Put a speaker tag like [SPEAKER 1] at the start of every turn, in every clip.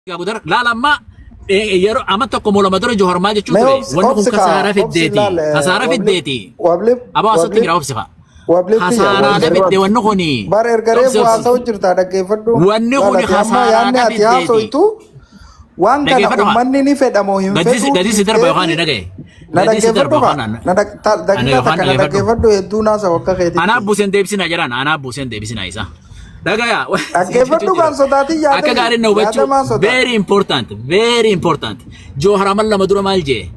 [SPEAKER 1] Gudar lama yero amat tokko mola madura johar ma jechuun ture wanni kun kasaara fiddeeti aba asatti gira obsifa kasaara fidde wanni kuni
[SPEAKER 2] bar ergare buasa jirta dhaggeeffadhu
[SPEAKER 1] wanni kuni kasaara fiddeeti
[SPEAKER 2] waan kana ummanni ni fedhamo hin fedhu
[SPEAKER 1] gadi si darba yohan dhagaye
[SPEAKER 2] gadi si darba dhaggeeffadhu hedduu naasa wakka keeti
[SPEAKER 1] ana busen deebisina jiran ana busen deebisina isa Dagaya.
[SPEAKER 2] Dhaggeeffadhu kan sodaati yaada.
[SPEAKER 1] Akka gaarii na hubachuu very important. Johar amal lama dura maal jee?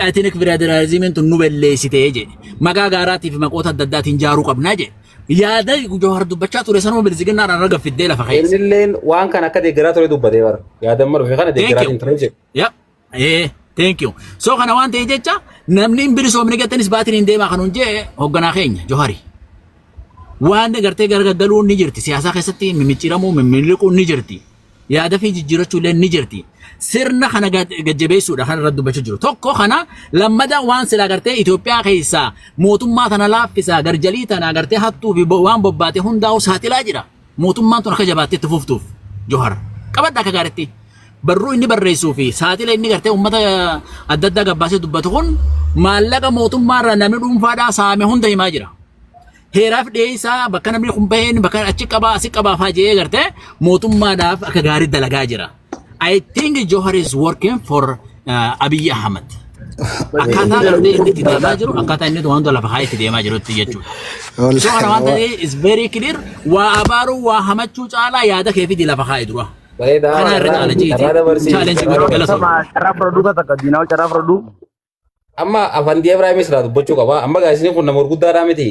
[SPEAKER 1] Ethnic federalism tun nu balleessitee jee. Maqaa gaaraatiif maqoota adda addaatiin jaaruu qabnaa jee. Yaada Johar dubbachaa ture sanuma bilisiginnaan raga fiddee lafa keessa.
[SPEAKER 3] Illeen waan kan akka deeggaraa ture dubbatee bara. Yaada malu fi kana deeggaraatiin ture jee.
[SPEAKER 1] Thank you. So kana waan ta'e jecha namni hin bilisoomne gattanis baatiin hin deemaa kanuun jee hoogganaa keenya Johari. Waan gartee gargaggaluun ni jirti siyaasa keessatti mimicciiramuu mimiliquun ni jirti yaada fi jijjiirachuuleen ni jirti sirna kana gajjabeessuudha kan irratti dubbachuu jiru tokko kana lammada waan sila gartee Itoophiyaa keessa mootummaa tana laaffisaa garjalii tana gartee hattuu fi waan bobbaate hundaa'u saaxilaa jira mootummaan tun akka jabaattee itti fuftuuf Johar qabadda akka gaariitti barruu inni barreessuu fi saaxila inni gartee uummata adda addaa gabbaasee dubbatu kun maallaqa mootummaarraa namni dhuunfaadhaa saame hunda himaa jira. Heeraaf dheeysaa bakka namni kumpeen bakka achi qabaa asi qabaa faajee gartee mootummaadhaaf akka gaarii dalagaa jira. I think Johar is working for Abiy Ahmed. Akkaataa gartee inni itti deemaa jiru akkaataa inni waan lafa haa itti deemaa jirutti jechuudha. So kana waan ta'eef is very clear waa abaaruu waa hamachuu caalaa yaada keefii lafa haa dura. Kana irra caala jiiti. Challenge godhu galatoomaa.
[SPEAKER 4] Carraa fudhadhuu kan takka diinaa carraa fudhadhuu.
[SPEAKER 3] Amma afaan Ibrahim Israa dubbachuu qaba. Amma gaasini kun nama gurguddaadhaa miti.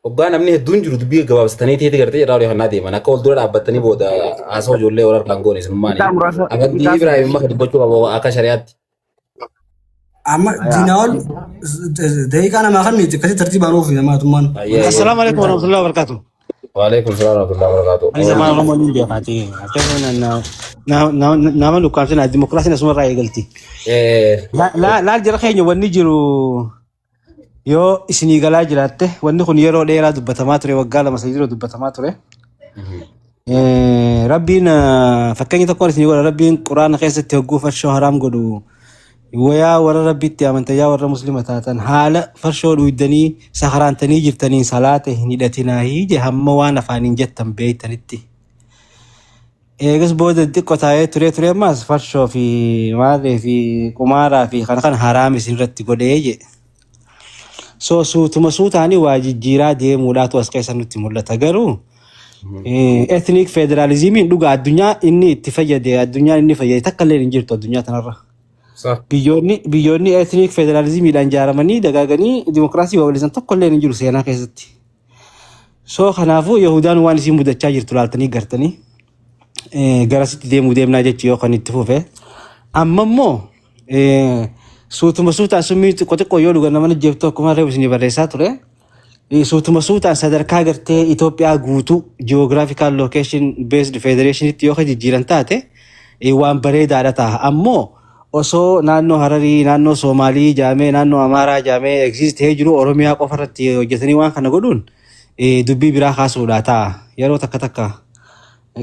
[SPEAKER 3] Oggaa namni hedduun jiru dubbii gabaabsatanii teeti gartee jedhaa olii hannaa deeman akka wal dura dhaabbatanii booda haasawaa ijoollee wal harkaan goone sinummaani. Afaan Ibrahim akka dubbachuu qaba akka shari'aatti.
[SPEAKER 5] Amma diinaawwan daqiiqaa namaa kan miti akkasii tartiibaan oofu mootummaan.
[SPEAKER 4] Assalaamu alaikum warahmatullahi wabarakatuh.
[SPEAKER 3] Waalaikum salaam warahmatullahi wabarakatuh.
[SPEAKER 4] Ani zaman Oromoo ni beekati. Nama lukkaamsina dimokiraasiin asumarraa eegalti. Laal jara keenya wanni jiru yoo isinii galaa jiraatte wanni kun yeroo dheeraa dubbatamaa ture waggaa lama sadii dura dubbatamaa ture. Rabbiin fakkeenya tokkoon isinii godha rabbiin quraana keessatti hogguu farshoo haraam godhu wayaa warra rabbiitti amantayaa warra muslima taatan haala farshoo dhuydanii sakaraantanii jirtaniin salaata hin hidhatinaahii je hamma waan afaaniin jettan beeytanitti. Eegas booda xiqqoo taa'ee ture ammaas farshoo fi maalee fi qumaaraa fi kana haraam isinirratti godhee je. So suutuma suutaanii waa jijjiiraa deemuudhaatu as keessa nutti mul'ata garuu ethnic federalismiin dhugaa addunyaa inni itti fayyade addunyaan inni fayyade takka illee hin jirtu addunyaa tanarra. Biyyoonni ethnic federalismiidhaan ijaaramanii dagaaganii dimokiraasii walisan tokko illee hin jiru seenaa keessatti. So kanaafuu Yahudaan waan isin mudachaa jirtu laaltanii gartanii garasitti deemnaa jechuu yoo kan itti fufe amma immoo suutuma suutaan summii xiqqoo yoo dhugan nama jeeftu akkuma reebu isin barreessaa ture. Suutuma suutaan sadarkaa gartee Itoophiyaa guutuu geographical location based federationitti yoo jijjiiran taate waan bareedaadha ta'a. Ammoo osoo naannoo Hararii, naannoo Soomaalii jaamee, naannoo Amaaraa jaamee exist ta'ee jiru Oromiyaa qofa irratti hojjetanii waan kana godhuun dubbii biraa kaasuudha ta'a. Yeroo takka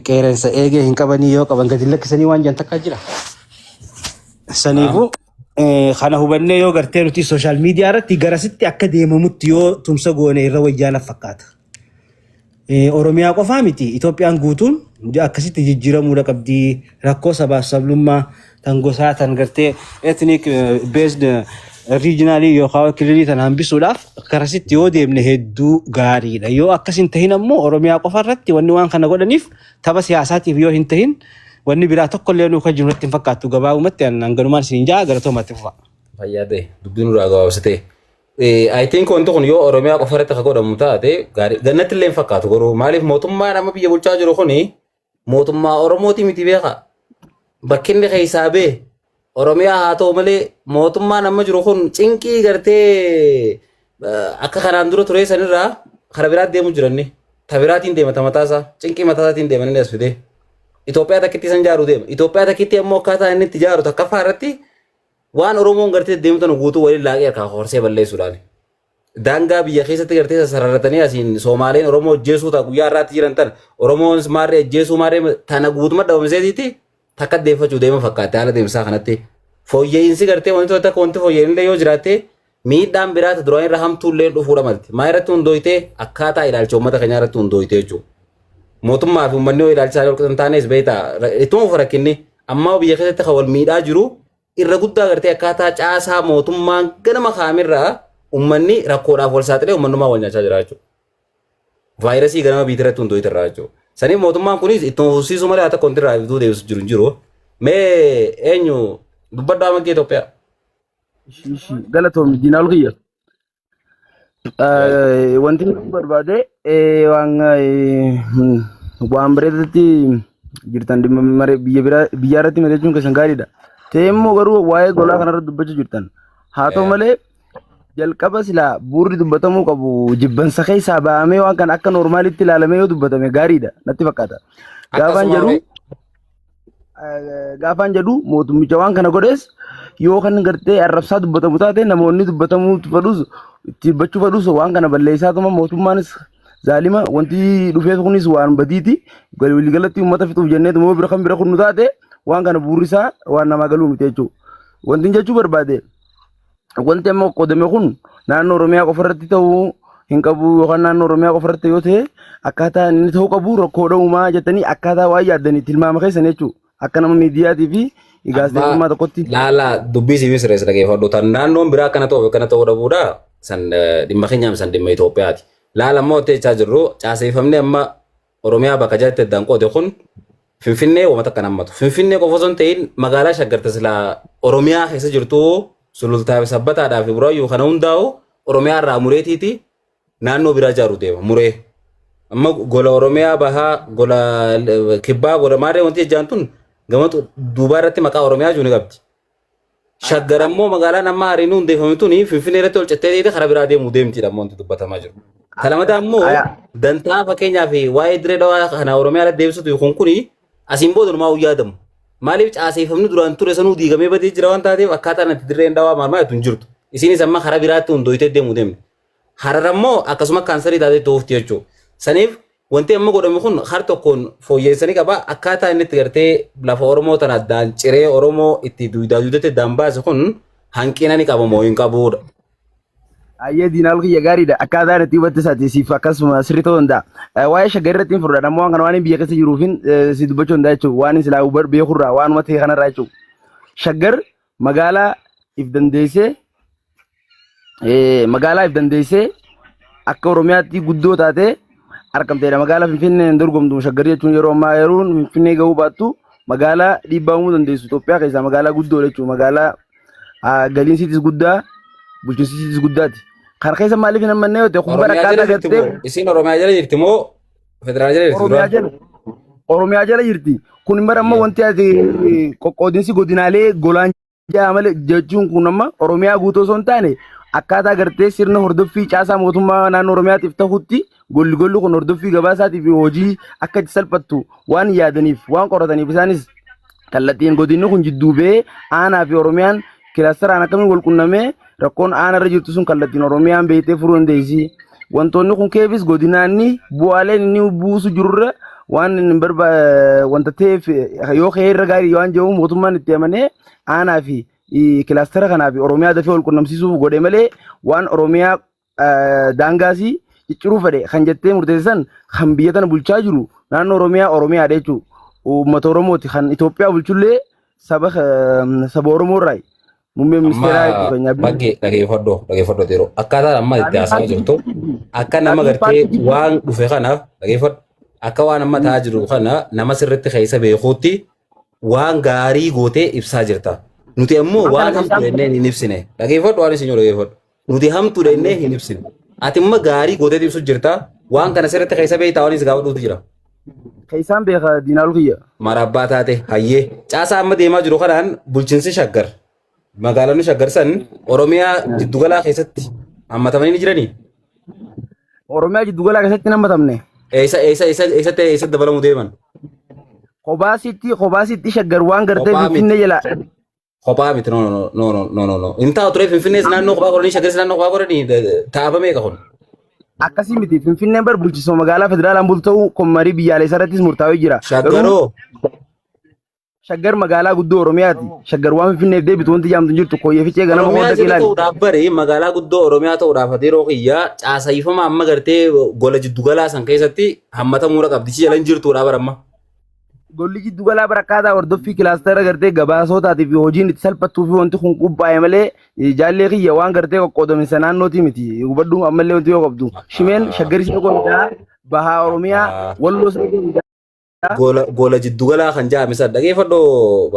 [SPEAKER 4] qeerensa eegee hin qabanii yoo qaban gadi lakkisanii waan jan takka jira. Saniifuu kana hubannee yoo gartee nuti social media irratti garasitti akka deemamutti yoo tumsa goone irra wayyaana fakkaata. Oromiyaa qofaa miti Itoophiyaan guutuun akkasitti jijjiiramuudha qabdi rakkoo sabaaf sablummaa tan gosaa tan gartee ethnic based regionally yookaan kililii tan hambisuudhaaf garasitti yoo deemne hedduu gaariidha. Yoo akkasin tahin ammoo Oromiyaa qofa irratti wanni waan kana godhaniif tapha siyaasaatiif yoo hin tahin wanni biraa tokko illee nuuf kan jirutti hin fakkaatu gabaabumatti hanganumaan isin jaa gara toomatti fufa.
[SPEAKER 3] Fayyadee dubbiin irraa gabaabsitee. I think wanti kun yoo Oromiyaa qofa irratti akka godhamu taate gaarii gannatti illee hin fakkaatu garuu maaliif mootummaan amma biyya bulchaa jiru kuni mootummaa Oromooti miti beeka. Bakki inni keessaa bee Oromiyaa haa ta'u malee mootummaan amma jiru kun cinqii gartee akka kanaan dura ture sanirraa kara biraatti deemu jiranni. Tabiraatiin deemata mataasaa cinqii mataasaatiin deemanii as fidee. Itoophiyaa takkitti san jaaru deema. Itoophiyaa takkitti ammoo akkaataa inni itti jaaru takka faarratti waan Oromoon gartee deemtan guutuu waliin laaqee harkaa horsee balleessuudhaan. Daangaa biyya keessatti gartee sararratanii asiin Soomaaleen Oromoo ajjeesuu ta'a guyyaa irraatti jiran tan Oromoon maarree ajjeesuu maarree tana guutuma dhabamseetiiti takka deeffachuu deema fakkaate haala deemsaa kanatti. Fooyya'insi gartee wantoota akka wanti fooyya'inillee yoo jiraate miidhaan biraata duraan irra hamtuullee dhufuudha malti. Maa irratti hundooyitee akkaataa ilaalcha uummata keenyaa irratti hundooyitee jechuudha. Mootummaa fi uummanni yoo ilaalcha isaa yookiin taanes beektaa ittuma of rakkinni ammaa biyya keessatti kan wal miidhaa jiru irra guddaa gartee akkaataa caasaa mootummaan ganama kaamirraa uummanni rakkoodhaaf wal saaxilee uummanummaa wal nyaachaa jira jechuudha. Vaayirasii ganama biitirratti hundooyite irraa jechuudha. Saniif mootummaan kunis ittuma fufsiisuu malee haa takka wanti irraa bituu deebisu jiru hin jiru. Mee eenyu dubbadhaa maggee Itoophiyaa?
[SPEAKER 6] Galatoom diinaa olkiyya. Wanti nuti barbaade waan bareedatti jirtan biyya irratti mari'achuun keessan gaariidha. Ta'ee immoo garuu waa'ee golaa kanarratti dubbachaa jirtan. Haa ta'u malee jalqaba silaa buurri dubbatamuu qabu jibbansa keessaa ba'amee waan kan akka normaalitti ilaalamee yoo dubbatame gaariidha natti fakkaata. Gaafaan jedhu mootummicha waan kana godhees yoo kan gartee arrabsaa dubbatamu taate namoonni dubbatamuu fedhus itti dubbachuu fedhus waan kana balleessaa tuma mootummaanis zaalima wanti dhufeef kunis waan badiiti waliigalatti uummata fixuuf jenneetu moo bira kan bira kunnu taate waan kana buurrisaa waan namaa galuu miti jechuudha. Wanti jechuu barbaade wanti amma qodame kun naannoo Oromiyaa qofarratti ta'uu hin qabu yookaan naannoo Oromiyaa qofarratti yoo ta'e akkaataa inni ta'uu qabu rakkoodha uumaa jettanii akkaataa waa yaaddanii tilmaama keessan jechuudha. Akka nama miidiyaatii fi gaazexeessummaa tokkotti.
[SPEAKER 3] Laala dubbii siif sirreessa dhageeffadhu. Naannoon biraa akkana ta'uu dhabuudha. San dhimma keenyaaf san dhimma Itoophiyaati. Laala ammoo jechaa jirru caaseeffamni amma Oromiyaa bakka jaatti addaan qoode kun Finfinnee uummata kan hammatu. Finfinnee qofa osoo hin ta'in magaalaa shaggarta silaa Oromiyaa keessa jirtu sulultaa fi sabbataadhaa fi buraayyuu kana hundaa'u Oromiyaa irraa mureetiiti naannoo biraa ijaaru deema muree. Amma gola Oromiyaa bahaa gola kibbaa gola maarree wanti ejjaan tun gamatu duubaa irratti maqaa Oromiyaa jiru ni qabdi. Shaggar ammoo magaalaan amma hariinuu hundeeffame tuni Finfinnee irratti ol cettee gara biraa deemuu deemtiidha ammoo wanti dubbatamaa jiru. Kalamata ammoo dantaa fakkeenyaa fi waa'ee diree dhawaa kana Oromiyaa irratti deebisutu kun kuni asiin booda numaa yaadamu. Maaliif caaseeffamni duraan ture sanuu diigamee badee jira waan taateef akkaataan itti dirreen dhawaa maal maal hin jirtu. Isinis amma karaa biraatti hundooyitee deemuu deemne. Harar ammoo akkasuma kaansarii taatee ta'uufti jechuudha. Saniif wanti amma godhame kun har tokkoon fooyyeessanii qaba akkaataa inni itti gartee lafa Oromoo tana addaan ciree Oromoo itti duudatti addaan baase kun hanqina ni qaba moo hin qabuudha.
[SPEAKER 6] Ayyee diinaa kiyya gaariidha akkaataan itti hubattisaati siif akkasuma sirrii ta'uu danda'a. Waa'ee shaggar irratti hin fudhadha ammoo kan waan biyya keessa jiruufin si dubbachuu danda'a jechuudha waan silaa beekurraa waanuma ta'e kanarraa jechuudha. Shaggar magaalaa if dandeessee akka Oromiyaatti guddoo taatee argamteedha. Magaalaa Finfinnee hin dorgomtu shaggar jechuun yeroo ammaa yeroon Finfinnee gahuu baattu magaalaa dhiibbaa uumuu dandeessu Itoophiyaa keessaa magaalaa guddoo jechuudha. Magaalaa galiinsiitis guddaa bulchiinsiitis guddaati. Kana keessa maaliif hin ammannee yoo ta'e kun akkaataa gartee
[SPEAKER 3] isin Oromiyaa jala jirti moo federaala jala jirti?
[SPEAKER 6] Oromiyaa jala jirti. Kun immoo amma wanti ati qoqqoodinsi godinaalee golaan jaa malee jechuun kun amma Oromiyaa guutuu osoo hin taane akkaataa gartee sirna hordoffii caasaa mootummaa naannoo Oromiyaatiif ta'utti golli kun hordoffii gabaasaatiif hojii akka itti salphattu waan yaadaniif waan qorataniif isaanis kallattiin godinni kun jidduu ba'ee aanaa fi Oromiyaan kilaastaraan akkamiin wal qunnamee rakkoon aanaa irra jirtu sun kallattiin Oromiyaan beektee furuu dandeessi. Wantoonni kun keefis godinaanni bu'aaleen inni buusu jirurra waan wanta ta'eef yoo heerra gaarii waan jiru mootummaan itti amanee aanaa fi kilaastara kanaaf Oromiyaa dafee wal qunnamsiisuuf godhe malee waan Oromiyaa daangaasii cicciruu fedhe kan jettee murteessan kan biyya tana bulchaa jiru naannoo Oromiyaadha jechuudha. Uummata Oromooti kan Itoophiyaa bulchullee saba Oromoo irraa muummee ministeeraa keenya
[SPEAKER 3] baggee dhageeffadhu yeroo akkaataa amma itti haasaa jirtu akka nama gartee waan dhufe kanaaf dhageeffadhu akka waan amma ta'aa jiru kana nama sirriitti keessa beekuutti waan gaarii gootee ibsaa jirta. Nuti ammoo waan hamtuu jennee hin ibsine. Dhageeffadhu waan isin dhageeffadhu. Nuti hamtuu jennee hin ibsine. Ati immoo gaarii gootee ibsu jirta. Waan kana sirriitti keessa beektaa waan isa gaafadhuutu jira.
[SPEAKER 6] Keessaan beeka diinaa kiyya.
[SPEAKER 3] Marabbaa taate hayyee. Caasaa amma deemaa jiru kanaan bulchiinsi shaggar. Magaalonni shaggar san Oromiyaa jiddugalaa keessatti hammatamanii ni jiranii.
[SPEAKER 6] Oromiyaa jiddugalaa keessatti hin hammatamne.
[SPEAKER 3] Eessatti dabalamuu deeman.
[SPEAKER 6] Kophaasitti shaggar waan gartee Finfinnee jala.
[SPEAKER 3] Kophaa miti no. Intaa ture Finfinnees naannoo kophaa godhanii shaggaris naannoo kophaa godhanii taa'abamee qaban.
[SPEAKER 6] Akkasii miti Finfinneen bar bulchiinsa magaalaa federaalaan bultu ta'uu kommarii biyyaalessaa irrattis murtaa'ee jira.
[SPEAKER 3] Shaggaroo.
[SPEAKER 6] shaggar magaalaa guddoo Oromiyaati. Shaggar waan Finfinneef deebitu wanti jaamtu jirtu koyyee fichee ganama
[SPEAKER 3] Oromiyaa
[SPEAKER 6] hunda
[SPEAKER 3] jedhu
[SPEAKER 6] ilaali.
[SPEAKER 3] ta'uudhaaf bare magaalaa guddoo Oromiyaa ta'uudhaaf yeroo kiyyaa caasayifama amma gartee gola jiddugalaa san keessatti hammatamuudha qabdi si jalan jirtuudha baramma.
[SPEAKER 6] Golli jiddu galaa barakkaataa hordoffii kilaastara gartee gabaasootaatiif hojiin itti salphattuu fi wanti kun quphaa'e malee jaallee kiyya waan gartee qoqqoodaminsa naannootii miti. Hubadhu ammallee wanti yoo qabdu. Shimeen shaggarii isa godhaa bahaa Oromiyaa walloo isa godhaa.
[SPEAKER 3] Gola jiddugalaa kan jaame san dhageeffadhoo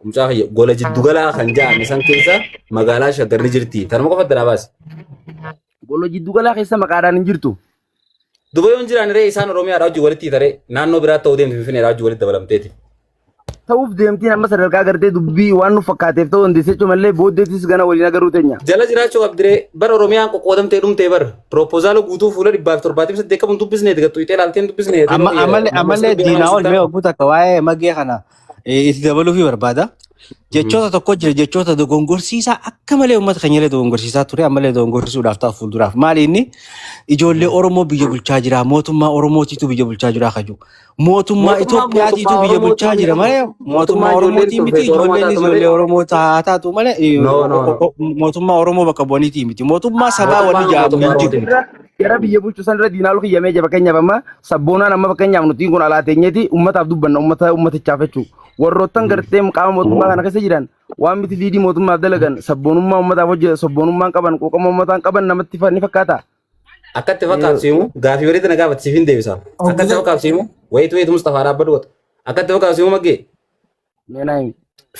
[SPEAKER 3] mucaa kiyya gola jiddugalaa kan jaame san keessa magaalaa shaggarri jirti. Tanuma qofa adda baasi.
[SPEAKER 6] Gola jiddu galaa keessa maqaadhaan hin jirtu.
[SPEAKER 3] Dubayoon jiraan ree isaan Oromiyaadhaa hojii walitti taree naannoo biraatti ta'uu deemti Finfinneedhaa hojii walitti dabalamteeti.
[SPEAKER 6] Ta'uuf deemtiin amma sadarkaa gartee dubbii waan nu fakkaateef ta'uu dandeessechuu malee booddeettis gana waliin agaruu teenya.
[SPEAKER 3] Jala jiraachuu qabdiree bara Oromiyaan qoqqoodamtee dhumtee bara proposaalaa guutuu fuula 178 dubbisneeti gattu itee ilaalteen dubbisneeti.
[SPEAKER 4] Ammallee diinaawol mee obbo takka waa'ee magee kana itti dabaluufii barbaada. Jechoota tokko jira jechoota dogongorsiisaa akka malee uummata keenyallee dogongorsiisaa ture ammallee dogongorsiisuudhaaf ta'a fuulduraaf maali inni ijoollee Oromoo biyya bulchaa jira mootummaa Oromootiitu biyya bulchaa jira kaju mootummaa Itoophiyaatiitu biyya bulchaa jira malee mootummaa Oromootii miti ijoolleen ijoollee Oromoo taatu malee mootummaa Oromoo bakka bu'aniitii miti mootummaa sabaa waliin jaamu jiru.
[SPEAKER 6] Gara biyya bulchuu sanarra diinaaluu kiyyamee jira fakkeenyaaf amma sabboonaan amma fakkeenyaaf nuti kun alaa teenyeeti uummataaf dubbanna uummatichaaf jechuudha. Warroottan gartee qaama mootummaa kana keessa jiran waan miti liidii mootummaaf dalagan sabboonummaa uummataaf hojjetan sabboonummaan qaban quuqama uummataan qaban namatti ni fakkaata.
[SPEAKER 3] Akkatti fakkaabsiimu gaafii bareeda na gaafatisiif hin deebisa. Akkatti fakkaabsiimu wayitu Mustafaa Dhaabbadhu godha. Akkatti fakkaabsiimu maggee.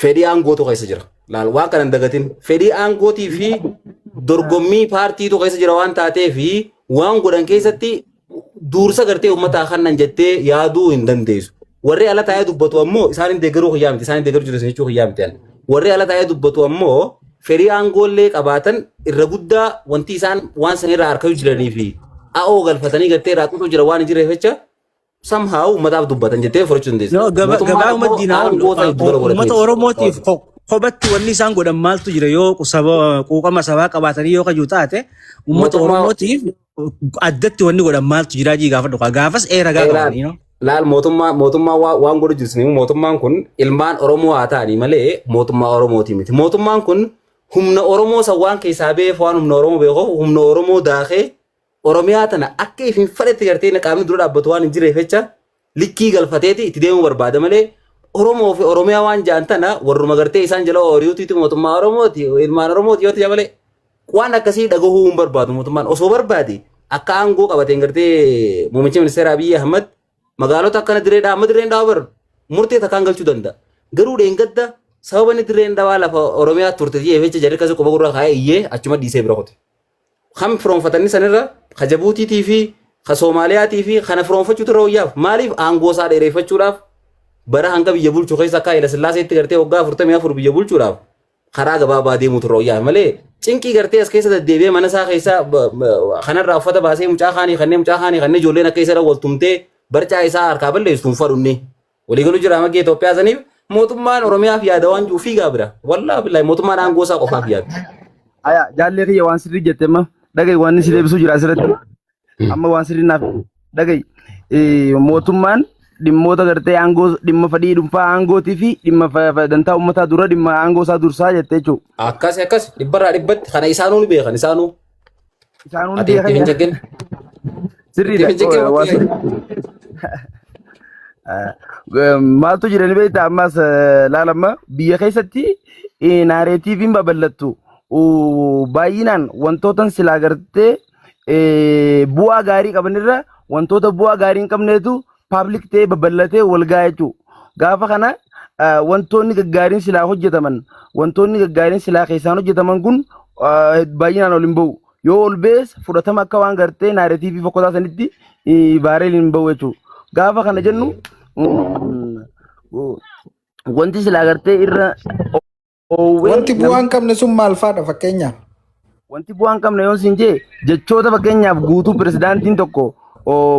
[SPEAKER 3] Fedhii aangootu keessa jira. Laal waan kana hin dagatin fedhii aangootii fi dorgommii paartiitu keessa jira waan taateef waan godhan keessatti duursa gartee uummataa kannan jettee yaaduu hin dandeessu. Warri ala taa'ee dubbatu ammoo isaan hin deeggaruu kiyyaa miti isaan hin deeggaruu jiru jechuu kiyyaa miti. Warri ala taa'ee dubbatu ammoo fedhii aangoollee qabaatan irra guddaa wanti isaan waan sanirraa harkachuu jiranii fi a'oo galfatanii gartee raaqutu jira waan hin jirreef jecha somehow uummataaf dubbatan jettee furachuu dandeessu.
[SPEAKER 4] Gabaa uummatinaa uummata Oromootiif kophatti wanni isaan godhan maaltu jira yoo quuqama sabaa qabaatanii yoo kajuu taate uummata Oromootiif addatti wanni godhan maaltu jira jii gaafadhu gaafas ragaa qabanii.
[SPEAKER 3] Laal mootummaa waan godhu jirtu mootummaan kun ilmaan Oromoo haa ta'anii malee mootummaa Oromooti miti. Mootummaan kun humna Oromoo san waan keessaa beef waan humna Oromoo beekoo humna Oromoo daakee Oromiyaa tana akka ifin fadhetti gartee qaamni dura dhaabbatu waan hin jirreef jecha likkii galfateeti itti deemuu barbaada malee Oromoo fi Oromiyaa waan ja'an tana warruma gartee isaan jala ooriyuutiitu mootummaa Oromooti ilmaan Oromooti yoo ta'e malee waan akkasii dhagahuu hin barbaadu mootummaan osoo barbaade akka aangoo qabateen gartee muummicha ministeera Abiyyi Ahmad magaalota akkana direedhaa amma dirreen bar murtee takkaan galchuu danda'a. Garuu dheengadda sababa inni dirreen dhawaa lafa Oromiyaa turte jecha jarri akkasii quba gurraa kaa'ee iyyee achuma dhiisee bira qote. Kan firoonfatanii sanirra ka Jabuutiitii fi ka Soomaaliyaatii fi kana firoonfachuu turre wayyaaf maaliif aangoo isaa dheereeffachuudhaaf bara hanga biyya bulchuu keessa akka Haayila Sillaaseetti gartee waggaa 44 biyya bulchuudhaaf karaa gabaabaa deemuu turre wayyaaf malee cinqii gartee as keessa deddeebi'ee mana isaa keessa kanarraa uffata baasee mucaa kaanii kanneen ijoolleen akka isa waltumtee barcaa isaa harkaa balleessuun fadhunne waliigaluu jira amma Itoophiyaa saniif mootummaan Oromiyaaf yaada waan jiru fiigaa bira wallaahi billahi mootummaan aangoo isaa qofaaf yaada.
[SPEAKER 6] Aya jaallee kiyya waan sirrii jette amma dhaga'i waan si deebisuu jira asirratti amma waan sirrii naaf dhaga'i mootummaan dhimmoota gartee aangoo dhimma fadhii dhuunfaa aangootii fi dhimma dantaa uummataa dura dhimma aangoo isaa dursaa jettee jechuudha.
[SPEAKER 3] Akkas dhibbarraa dhibbatti kana isaanuu ni beekan isaanuu.
[SPEAKER 6] Isaanuu ni beekan. Sirriidha. Maaltu jira ni beektaa ammas laalamma biyya keessatti naareetiiviin babal'attu baay'inaan wantootan silaa gartee bu'aa gaarii qabanirra wantoota bu'aa gaarii hin qabneetu paablik ta'ee babal'atee wal ga'a jechuudha. Gaafa kana wantoonni gaggaariin silaa hojjetaman wantoonni gaggaariin silaa keessaan hojjetaman kun baay'inaan ol hin ba'u. Yoo ol bees fudhatama akka waan gartee naareetiivii fokkotaa sanitti baareel hin ba'u jechuudha. Gaafa kana jennu wanti silaa gartee irra
[SPEAKER 2] wanti bu'aan qabne sun maal fa'aadha fakkeenyaaf?
[SPEAKER 6] Wanti bu'aan qabne yoo siin jee jechoota fakkeenyaaf guutuu pirezidaantiin tokko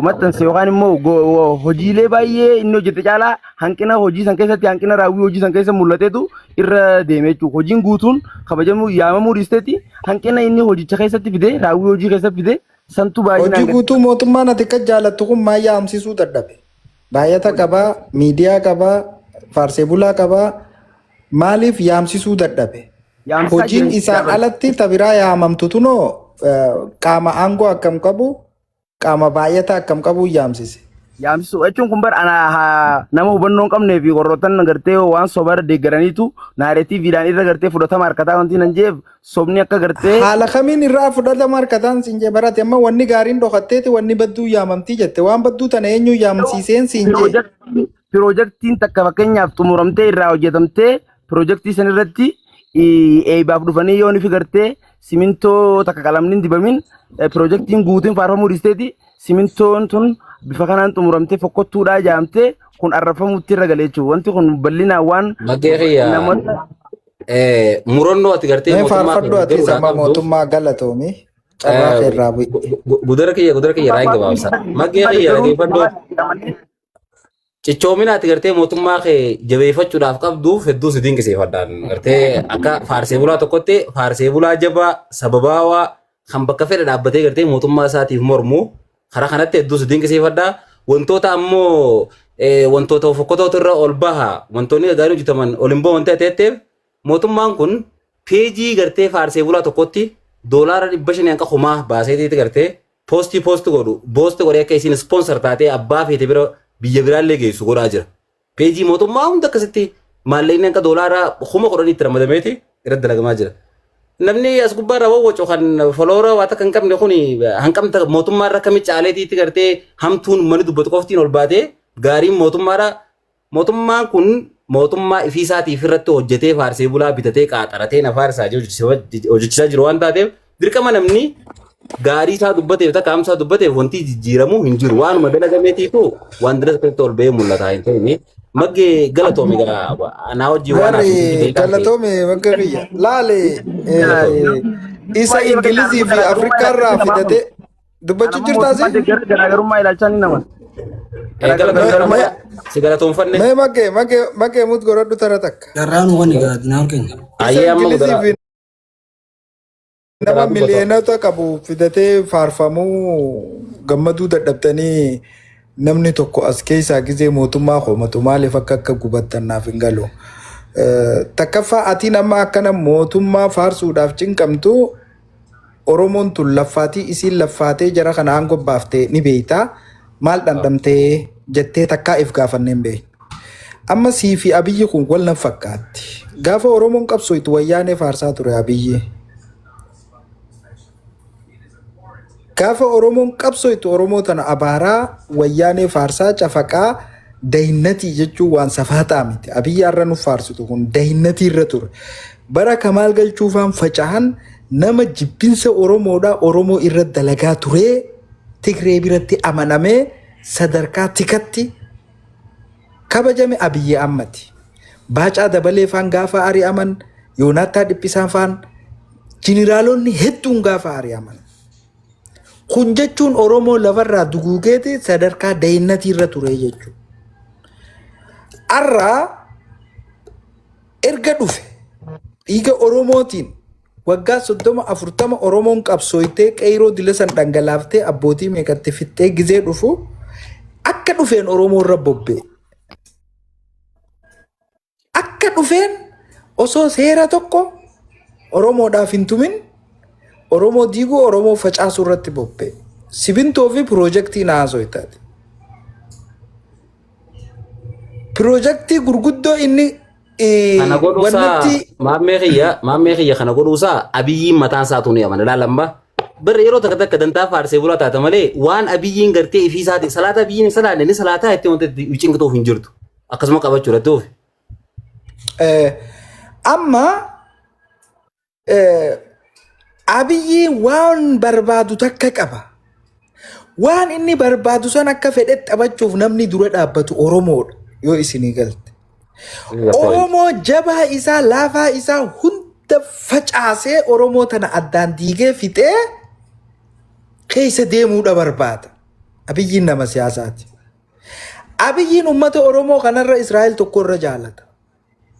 [SPEAKER 6] maxxanse yookaan immoo hojiilee baay'ee inni hojjete caalaa hanqina hojii san keessatti hanqina raawwii hojii san keessa mul'ateetu irra deeme jechuudha. Hojiin guutuun kabajamuu yaamamuu dhiisteeti hanqina inni hojicha keessatti fide raawwii hojii keessatti fide santu baay'inaan.
[SPEAKER 2] Hojii guutuu mootummaan ati akka jaalattu kun maal yaamsisuu dadhabe? Baay'ata qabaa, miidiyaa qabaa, faarsee bulaa qabaa maaliif yaamsisuu dadhabe?
[SPEAKER 6] Yaamsisaa
[SPEAKER 2] Hojiin
[SPEAKER 6] jiran
[SPEAKER 2] isaan alatti tabiraa yaamamtu tunoo qaama aangoo akkam qabu qaama baay'ata akkam qabu yaamsise.
[SPEAKER 6] yaamsisu jechuun kun bara nama hubannoo hin qabnee fi warroottan gartee waan sobaa deeggaraniitu naareetiiviidhaan irra gartee fudhatama harkataa wanti nan jeef sobni akka gartee
[SPEAKER 2] Haala kamiin irraa fudhatama harkataan siin jee barate amma wanni gaariin dhokatteeti wanni badduu yaamamtii jette waan badduu tana eenyu yaamsiiseen siin jee.
[SPEAKER 6] Piroojeektiin takka fakkeenyaaf xumuramtee irraa hojjetamtee piroojeektii san irratti eebaaf dhufanii yoo nufi gartee simintoo takka qalamni hin dibamin piroojeektiin guutuun faarfamuu dhiisteeti simintoon tun bifa kanaan xumuramtee fokkottuudhaa jaamtee kun arrafamuutti irra galee jechuudha. Wanti kun bal'inaan waan
[SPEAKER 3] namoota murannoo ati gartee
[SPEAKER 2] faarfadhu ati sama mootummaa galatoomi carraa irraa bu'i.
[SPEAKER 3] gudara kiyya raayii gabaabsa. Maggee kiyya dhageeffadhoo cichoomina ati gartee mootummaa kee jabeeffachuudhaaf qabduuf hedduu si dinqisiifadhaan gartee akka faarsee bulaa tokkotti faarsee bulaa jabaa sababaawaa kan bakka fedhe dhaabbatee gartee mootummaa isaatiif mormu karaa kanatti hedduu si dinqisiifadhaa. Wantoota ammoo wantoota fokkotootu irra ol baha wantoonni gaarii hojjetaman ol hin bahu wanta ta'eef mootummaan kun peejii gartee faarsee bulaa tokkotti doolaara 500 hanqa kumaa baaseetiiti gartee poostii godhu boosti godhee akka isiin ispoonsar taatee abbaa feete bira biyya biraallee geessu godhaa jira. Peejii mootummaa hunda akkasitti maallaqni hanqa doolaara 10,000 ramadameeti irratti dalagamaa jira. Namni as gubbaarra wawwacu kan foloora waa takka hin qabne kun hanqamta mootummaarra kamitti caaleetiitti gartee hamtuun uummanni dubbatu qoftiin ol baatee gaariin mootummaan kun mootummaa ifiisaatiif irratti hojjetee faarsee bulaa bitatee qaaxaratee na faarsaa hojjechisaa jiru waan taateef dirqama namni gaarii isaa dubbateef takka hamsaa dubbateef wanti jijjiiramuu hin jiru waanuma dalagameetiitu waan dira akkasitti ol ba'ee mul'ata hin ta'in. Maggee galatoome anaa wajjin waan
[SPEAKER 2] galatoome magga biyya laale isa ingilizii fi afrikaarraa fidate dubbachuu jirtaasi.
[SPEAKER 6] Garaagarummaa ilaalchaa ni nama.
[SPEAKER 3] Si galatoonfanne.
[SPEAKER 2] Mee maggee mut godhadhu tara takka.
[SPEAKER 5] Garaan wani garaadinaan keenya.
[SPEAKER 3] Ayyee amma
[SPEAKER 2] Ingilizii fi nama miliyoonota qabu fidatee faarfamuu gammaduu dadhabdanii namni tokko as keessaa gizee mootummaa qoomatu maaliif akka gubattan naaf hin galu. Takkaffaa atiin amma akkana mootummaa faarsuudhaaf cinqamtu Oromoon tun laffaatii isiin laffaatee jara kana aangoo baaftee ni beeytaa maal dhandhamtee jettee takkaa if gaafanneen beeknu. Amma sii fi Abiyyi kun wal nan fakkaatti. Gaafa Oromoon qabsoo itti wayyaanee faarsaa ture Abiyyi. Gaafa Oromoon qabsoo itti Oromoo tana abaaraa wayyaanee faarsaa cafaqaa dahinnatii jechuun waan safaataa miti. Abiyyi har'a nuuf faarsitu kun dahinnatii irra ture. Bara Kamaal Galchuufaan faca'an nama jibbinsa Oromoodhaa Oromoo irra dalagaa ture Tigree biratti amanamee sadarkaa tikatti kabajame Abiyyi ammati. Baacaa Dabalee faan gaafa ari'aman Yoonaattaa Dhiphisaan faan jeneraalonni hedduun gaafa ari'aman. Kun jechuun Oromoo lafarraa duguugeeti sadarkaa dahinnatii irra ture jechuudha. Har'a erga dhufe dhiiga Oromootiin waggaa 30-40 Oromoon qabsooytee qeyroo dila san dhangalaaftee abbootii meeqatti fixxee gizee dhufu akka dhufeen Oromoo irra bobbee. Akka dhufeen osoo seera tokko Oromoodhaaf hin tumin Oromoo diiguu Oromoo facaasuu irratti bobbee. Simintoo fi piroojeektii naasoo taate. Piroojeektii gurguddoo inni
[SPEAKER 3] kana godhuusaa maammee kiyya kana godhuusaa Abiyyiin mataan isaatu ni amana laalamba. Birri yeroo takka dantaa faarsee bulaa taate malee waan Abiyyiin gartee ifii isaati salaata Abiyyiin salaanne ni salaataa itti wanti cinqituuf hin jirtu. Akkasuma qabachuu irratti oofe.
[SPEAKER 2] Amma Abiyyi waan barbaadu takka qaba. Waan inni barbaadu san akka fedhetti taphachuuf namni dura dhaabbatu Oromoodha yoo isinii galte. Oromoo jabaa isaa laafaa isaa hunda facaasee Oromoo tana addaan diigee fixee keessa deemuudha barbaada. Abiyyiin nama siyaasaati. Abiyyiin uummata Oromoo kanarra Israa'el tokko irra jaalata.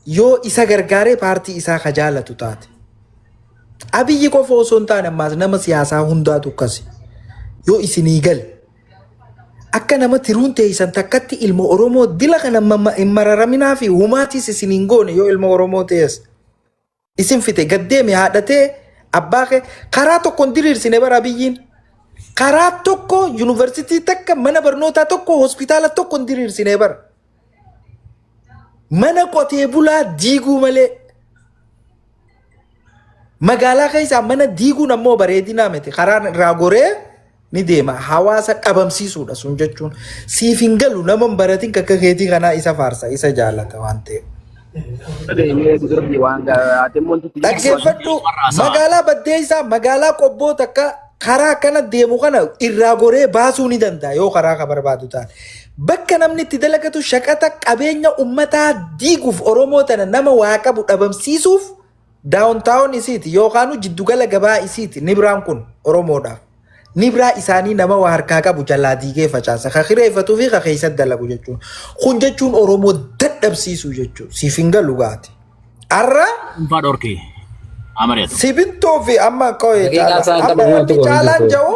[SPEAKER 2] Yoo isa gargaaree paartii isaa ka jaalatu taate. Abiyyi qofa osoo hin taane ammaas nama siyaasaa hundaatu akkasi. Yoo isinii gale. akka namatti ruun teessan takkatti ilma Oromoo dila kana hin mararaminaa fi humaatis isin hin goone yoo ilma Oromoo tees. Isin fite gaddeeme haadhatee abbaa kee karaa tokkoon diriirsine bara biyyiin. Karaa tokko yuunivarsiitii takka mana barnootaa tokko hospitaala tokkoon diriirsine bara. Mana qotee bulaa diiguu malee. Magaalaa keessaa mana diiguun ammoo bareedinaa miti. Karaan irraa goree ni deema. Hawaasa dhabamsiisuudha sun jechuun. Siif hin galu nama hin baratin akka keetii kanaa isa faarsa isa jaallata waan ta'eef. Dhaggeeffadhu magaalaa baddeessaa magaalaa qobboo takka karaa kana deemu kana irraa goree baasuu ni danda'a yoo karaa ka barbaadu taate. Bakka namni itti dalagatu shaqata qabeenya ummataa diiguuf Oromoo tana nama waa qabu dhabamsiisuuf daawuntaawun isiiti yookaan jiddugala gabaa isiiti Nibraan kun Oromoodhaaf. Nibraa isaanii nama waa harkaa qabu jalaa diigee facaasa. Ka kireeffatuu fi ka keessatti dalagu jechuudha. Kun jechuun Oromoo dadhabsiisuu jechuudha. Siif hin galu gaati. Arra
[SPEAKER 1] Faadorki. Amareetu.
[SPEAKER 2] Sibintoo fi amma qo'ee caalaan ja'u.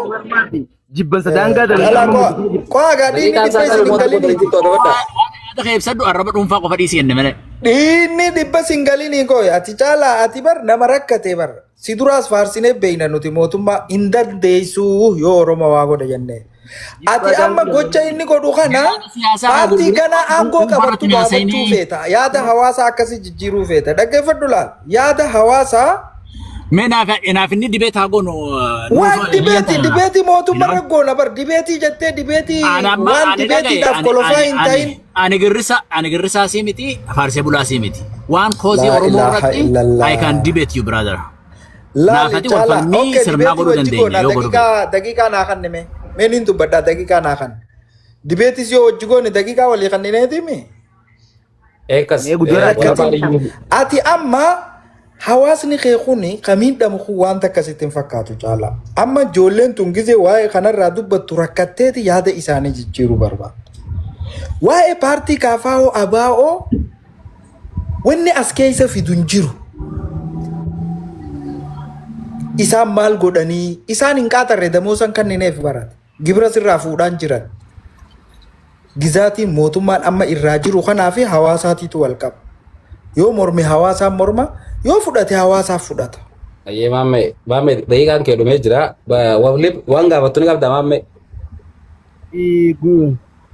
[SPEAKER 6] Jibbansa daangaa
[SPEAKER 2] Qo'a gaadhiin inni dhibba singalini.
[SPEAKER 1] Yaada keebsadhu arraba dhuunfaa qofa dhiisii enne malee.
[SPEAKER 2] Inni dhibba singalini qo'e ati caalaa ati bar nama rakkate bar. Si duraas faarsinee beeyna nuti mootummaa hin dandeessuu yoo Oromoo waa godha jennee. Ati amma gocha inni godhu kana paartii kana aangoo qabattu baafachuu feeta. Yaada hawaasaa akkasii jijjiiruu feeta. Dhaggeeffadhu laal. Yaada hawaasaa.
[SPEAKER 1] Mee naaf inni dibeetii haa goonu.
[SPEAKER 2] Waan dibeetii mootummaa goona bar dibeetii jettee dibeetii waan dibeetiidhaaf kolofaa hin ta'in.
[SPEAKER 1] Ani girrisaa sii miti faarsee bulaa sii miti. Waan koozii Oromoo irratti I can debate you brother. Naafati wal falmii sirnaa godhuu dandeenya yoo godhu.
[SPEAKER 2] Daqiiqaa naa kan nime. Mee niin dubbadhaa daqiiqaa naa kan. Dibeetis yoo hojii goone daqiiqaa walii kan nineetimi.
[SPEAKER 3] Eekas.
[SPEAKER 2] Ati amma hawaasni kee kuni kamiidhamu kun wanta akkasitti hin fakkaatu caala. Amma ijoolleen tun gizee waa'ee kanarraa dubbattu rakkatteeti yaada isaanii jijjiiruu barbaadu. Waa'ee paartii kaafaa'oo abaa'oo wanni as keessa fidu hin jiru. Isaan maal godhanii isaan hin qaatarre damoosan kannineef barate. Gibira sirraa fuudhaan jiran. Gizaatiin mootummaan amma irraa jiru kanaa fi hawaasaatiitu wal qaba. Yoo morme hawaasaan morma yoo fudhate hawaasaaf fudhata.
[SPEAKER 3] Ayyee maamme daqiiqaan kee dhumee jira. Waan gaafattu ni qabda maamme.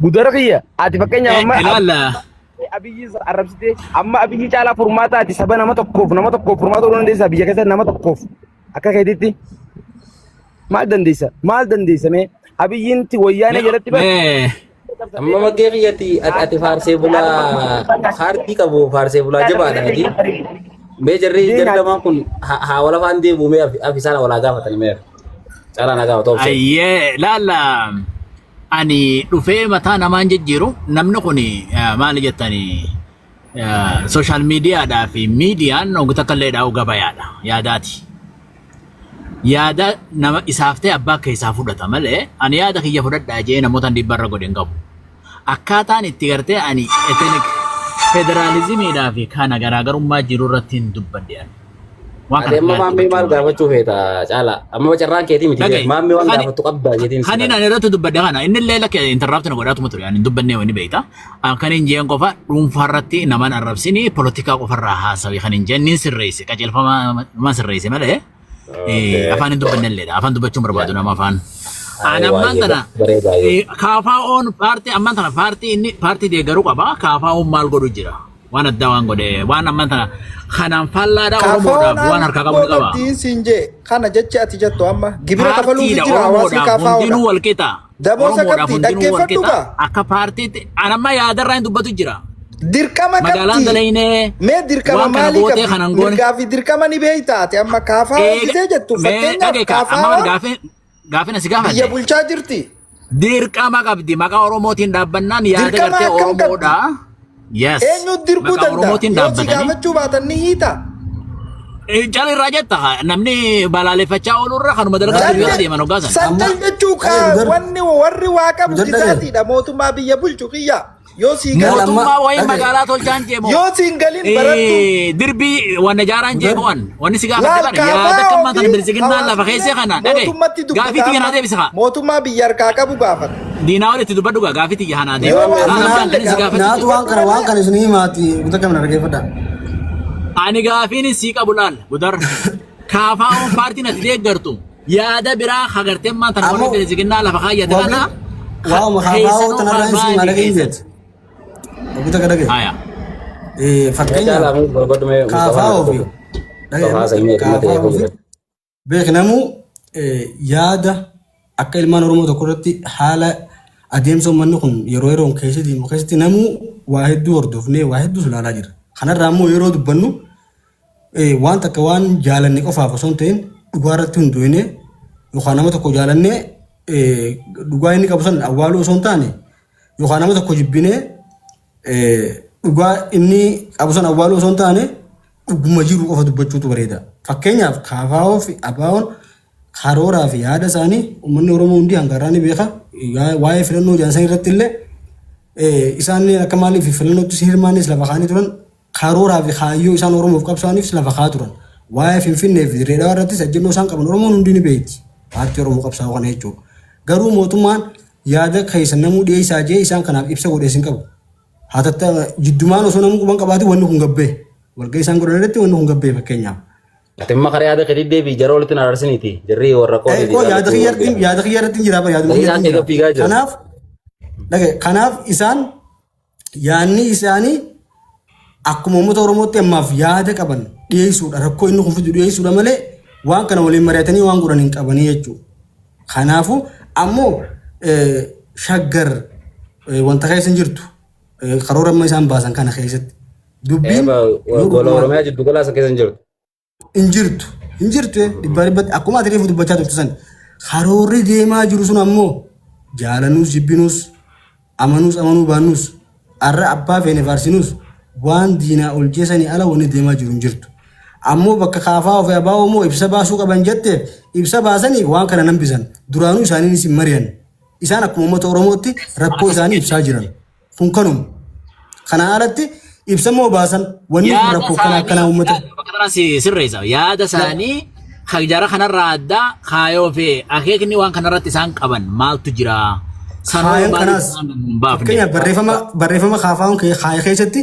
[SPEAKER 6] Gudara kiyya ati fakkeenyaaf amma
[SPEAKER 1] Ilaalla.
[SPEAKER 6] abiyyi arrabsite amma abiyyi caalaa furmaata ati saba nama tokkoof furmaata godhuu dandeessa biyya keessatti nama tokkoof akka keetitti maal dandeessa mee abiyyiinti wayyaanee jalatti
[SPEAKER 3] Amma maggee kiyyatti ati faarsee bulaa haartii qabu faarsee bulaa jabaadha ati. Mee jarri lamaan kun haa wal afaan deebi'u mee afisaan walaa gaafatanii mee caalaa na gaafata obse.
[SPEAKER 1] Ayyee laalla. Ani dhufee mataa namaan jijjiiru namni kun maal jettanii social miidiyaadhaa fi miidiyaan ogu takka illee dhaa'u gabayaadha yaadaati. Yaada nama isaaf ta'e abbaa keessaa fudhata malee ani yaada kiyya fudhadhaa jee namoota dhibbarra godhen qabu. Akkaataan itti gartee ani ethnic federaalizimiidhaa fi kana garaagarummaa jiru irratti hin dubbadde.
[SPEAKER 3] Amma maammee maal gaafachuu feeta caalaa amma carraan keetii miti maammee waan gaafattu qabda jetiin.
[SPEAKER 1] Hani naan irratti dubbadde kana inni illee lakke interraapti na godhaatuma ture ani dubbannee wani beekta. Kan hin jeen qofa dhuunfaa irratti namaan arrabsini politikaa qofarraa haasawi kan hin jeen nin sirreesse qajeelfamaa sirreesse malee afaan hin dubbanne illeedha afaan dubbachuun barbaadu nama afaan. Ani ammaan tana kaafaa'oon paartii ammaan tana paartii deeggaruu qaba kaafaa'oon maal godhu jira. Waan addaa waan godhe waan ammaan tana kanaan fallaadhaa Oromoodhaaf waan harkaa qabu qaba.
[SPEAKER 2] Kaafaa'oon siinjee kana jecha ati jettu amma gibira kafaluu fi jira hawaasni kaafaa'oodha.
[SPEAKER 1] Hundinuu wal qixa.
[SPEAKER 2] Damoosa qabdi dhaggeeffadhu kaa.
[SPEAKER 1] Akka paartiitti anamma yaadarraa hin dubbatu jira.
[SPEAKER 2] Dirqama qabdi.
[SPEAKER 1] Magaalaan dalaynee
[SPEAKER 2] mee dirqama maalii qabdi? Mirgaa fi dirqama ni beeytaati amma kaafaa'oo gisee jettu fakkeenyaaf kaafaa'oo
[SPEAKER 1] gaafina si gaafadhe.
[SPEAKER 2] biyya bulchaa jirti.
[SPEAKER 1] Dirqama qabdi maqaa Oromootiin dhaabbannaan yaada gartee Oromoodha. Yes.
[SPEAKER 2] Eenyu dirquu danda'a? Yoo si gaafachuu baatan ni hiita.
[SPEAKER 1] Jala irraa jetta namni balaaleffachaa oolurra kanuma dalagaa biyyoota deeman hoggaasan.
[SPEAKER 2] Sanjal jechuu wanni warri waa qabu gisaatiidha mootummaa biyya bulchu kiyya. Yoo sii galin
[SPEAKER 1] mootummaa wayii
[SPEAKER 5] Dhagaye.
[SPEAKER 1] magaalaa tolchaan jeemoo.
[SPEAKER 2] yoo siin galin barattu
[SPEAKER 1] Dirbii wanna jaaraan jeemoon wanni si gaafate
[SPEAKER 2] laal
[SPEAKER 1] bara yaada
[SPEAKER 2] kaafaa
[SPEAKER 1] kammaa tan bilisiginnaa lafa keessee kana dhagaye
[SPEAKER 2] mootummatti
[SPEAKER 1] gaafii tiyya naa deebisa kaa
[SPEAKER 2] mootummaa biyya harkaa qabu gaafata.
[SPEAKER 1] diinaa walitti dubbadhu gaa gaafii tiyya hanaa
[SPEAKER 2] Yoo
[SPEAKER 1] deema
[SPEAKER 5] Naatu waan kana isin himaati guutaa kamina dhaggeeffadha.
[SPEAKER 1] ani gaafiin sii qabu laal gudar kaafaa'uun paartiin ati deeggartu yaada biraa hagarteemmaa tan warri
[SPEAKER 5] Ammoo-
[SPEAKER 1] bilisiginnaa lafa kaayyate kana
[SPEAKER 5] Waa'uma kaafaa tanarraa isin dhagahin beektu. Guutaa ka dhagahe.
[SPEAKER 1] Aya.
[SPEAKER 5] Fakkeenyaaf
[SPEAKER 3] Jaalala barbaadumee
[SPEAKER 5] kaafaa ofii
[SPEAKER 3] Kaafaa inni
[SPEAKER 5] kaafaa
[SPEAKER 3] ta'e
[SPEAKER 5] ofii beeknamu yaada akka ilmaan Oromoo tokko irratti haala adeemsa uummanni kun yeroo yeroon keessatti namuu waa hedduu hordofnee waa hedduu ilaalaa jira. Kanarraa immoo yeroo dubbannu waan takka waan jaalanne qofaaf osoo hin ta'in dhugaa irratti hundoofne yookaan nama tokko jaalannee dhugaa inni qabu san awwaaluu osoo hin taane yookaan nama tokko jibbinee dhugaa inni qabu san awwaaluu osoo hin taane dhuguma jiru qofa dubbachuutu bareeda. Fakkeenyaaf kaafaa'oo fi abaawoon karooraa fi yaada isaanii uummanni Oromoo hundi hangarraa ni beeka. Waa'ee filannoo jaansan irratti illee isaan akka maaliif filannootti si hirmaannes lafa kaanii turan karooraa fi kaayyoo isaan Oromoof qabsaaniif lafa kaa turan. Waa'ee Finfinnee fi Dirree Dhawaa irrattis ajjennoo isaan qaban Oromoon hundi ni beekti. Paartii Oromoo qabsaa'u kana jechuudha. Garuu mootummaan yaada keessa namuu dhiyeessaa jee isaan kanaaf ibsa godhees hin qabu. Haa tatta jiddumaan osoo namuu quban qabaate wanni kun gabbee. Walga'ii isaan godhan irratti wanni kun gabbee fakkeenyaaf.
[SPEAKER 3] Atimma karaa yaada kedii deebii jara walitti na arsiniiti. Jarri warra qoodii.
[SPEAKER 5] Yaada kiyya irratti hin jira bara yaada
[SPEAKER 3] Isaan
[SPEAKER 5] kiyya
[SPEAKER 3] eega fiigaa jira.
[SPEAKER 5] Kanaaf isaan yaadni isaanii akkuma uummata Oromootti ammaaf yaada qaban dhiyeessuudha rakkoo inni kun fidu dhiyeessuudha malee waan kana waliin mari'atanii waan godhan hin qabanii jechuudha. Kanaafuu ammoo shaggar wanta keessa hin jirtu karoora amma isaan baasan kana keessatti dubbiin
[SPEAKER 3] Gola Oromiyaa jiddu galaasa keessa hin jirtu.
[SPEAKER 5] hin jirtu dhibbaa dhibbatti akkuma ati reefu dubbachaa turte san karoorri deemaa jiru sun ammoo jaalanuus jibbinuus amanuus amanuu baannuus arra abbaa feene faarsinuus waan diinaa ol jeesanii ala wanni deemaa jiru hin jirtu. Ammoo bakka kaafaa ofii abaa Oromoo ibsa baasuu qaban jetteef ibsa baasanii waan kana nambisan duraanuu isaaniinis hin mari'an. Isaan akkuma uummata Oromootti rakkoo isaanii ibsaa jiran. Kun kanuma. Kanaan alatti ibsa moo baasan wanni kun rakkoo kana akkanaa uummata.
[SPEAKER 1] Bakka tanaan sirreessa. Yaada isaanii jara kanarraa addaa kaayoo fi akeekni waan kanarratti isaan qaban maaltu jira?
[SPEAKER 5] Kaayan kanaas fakkeenyaaf barreeffama kaafaa'uun kaaya keessatti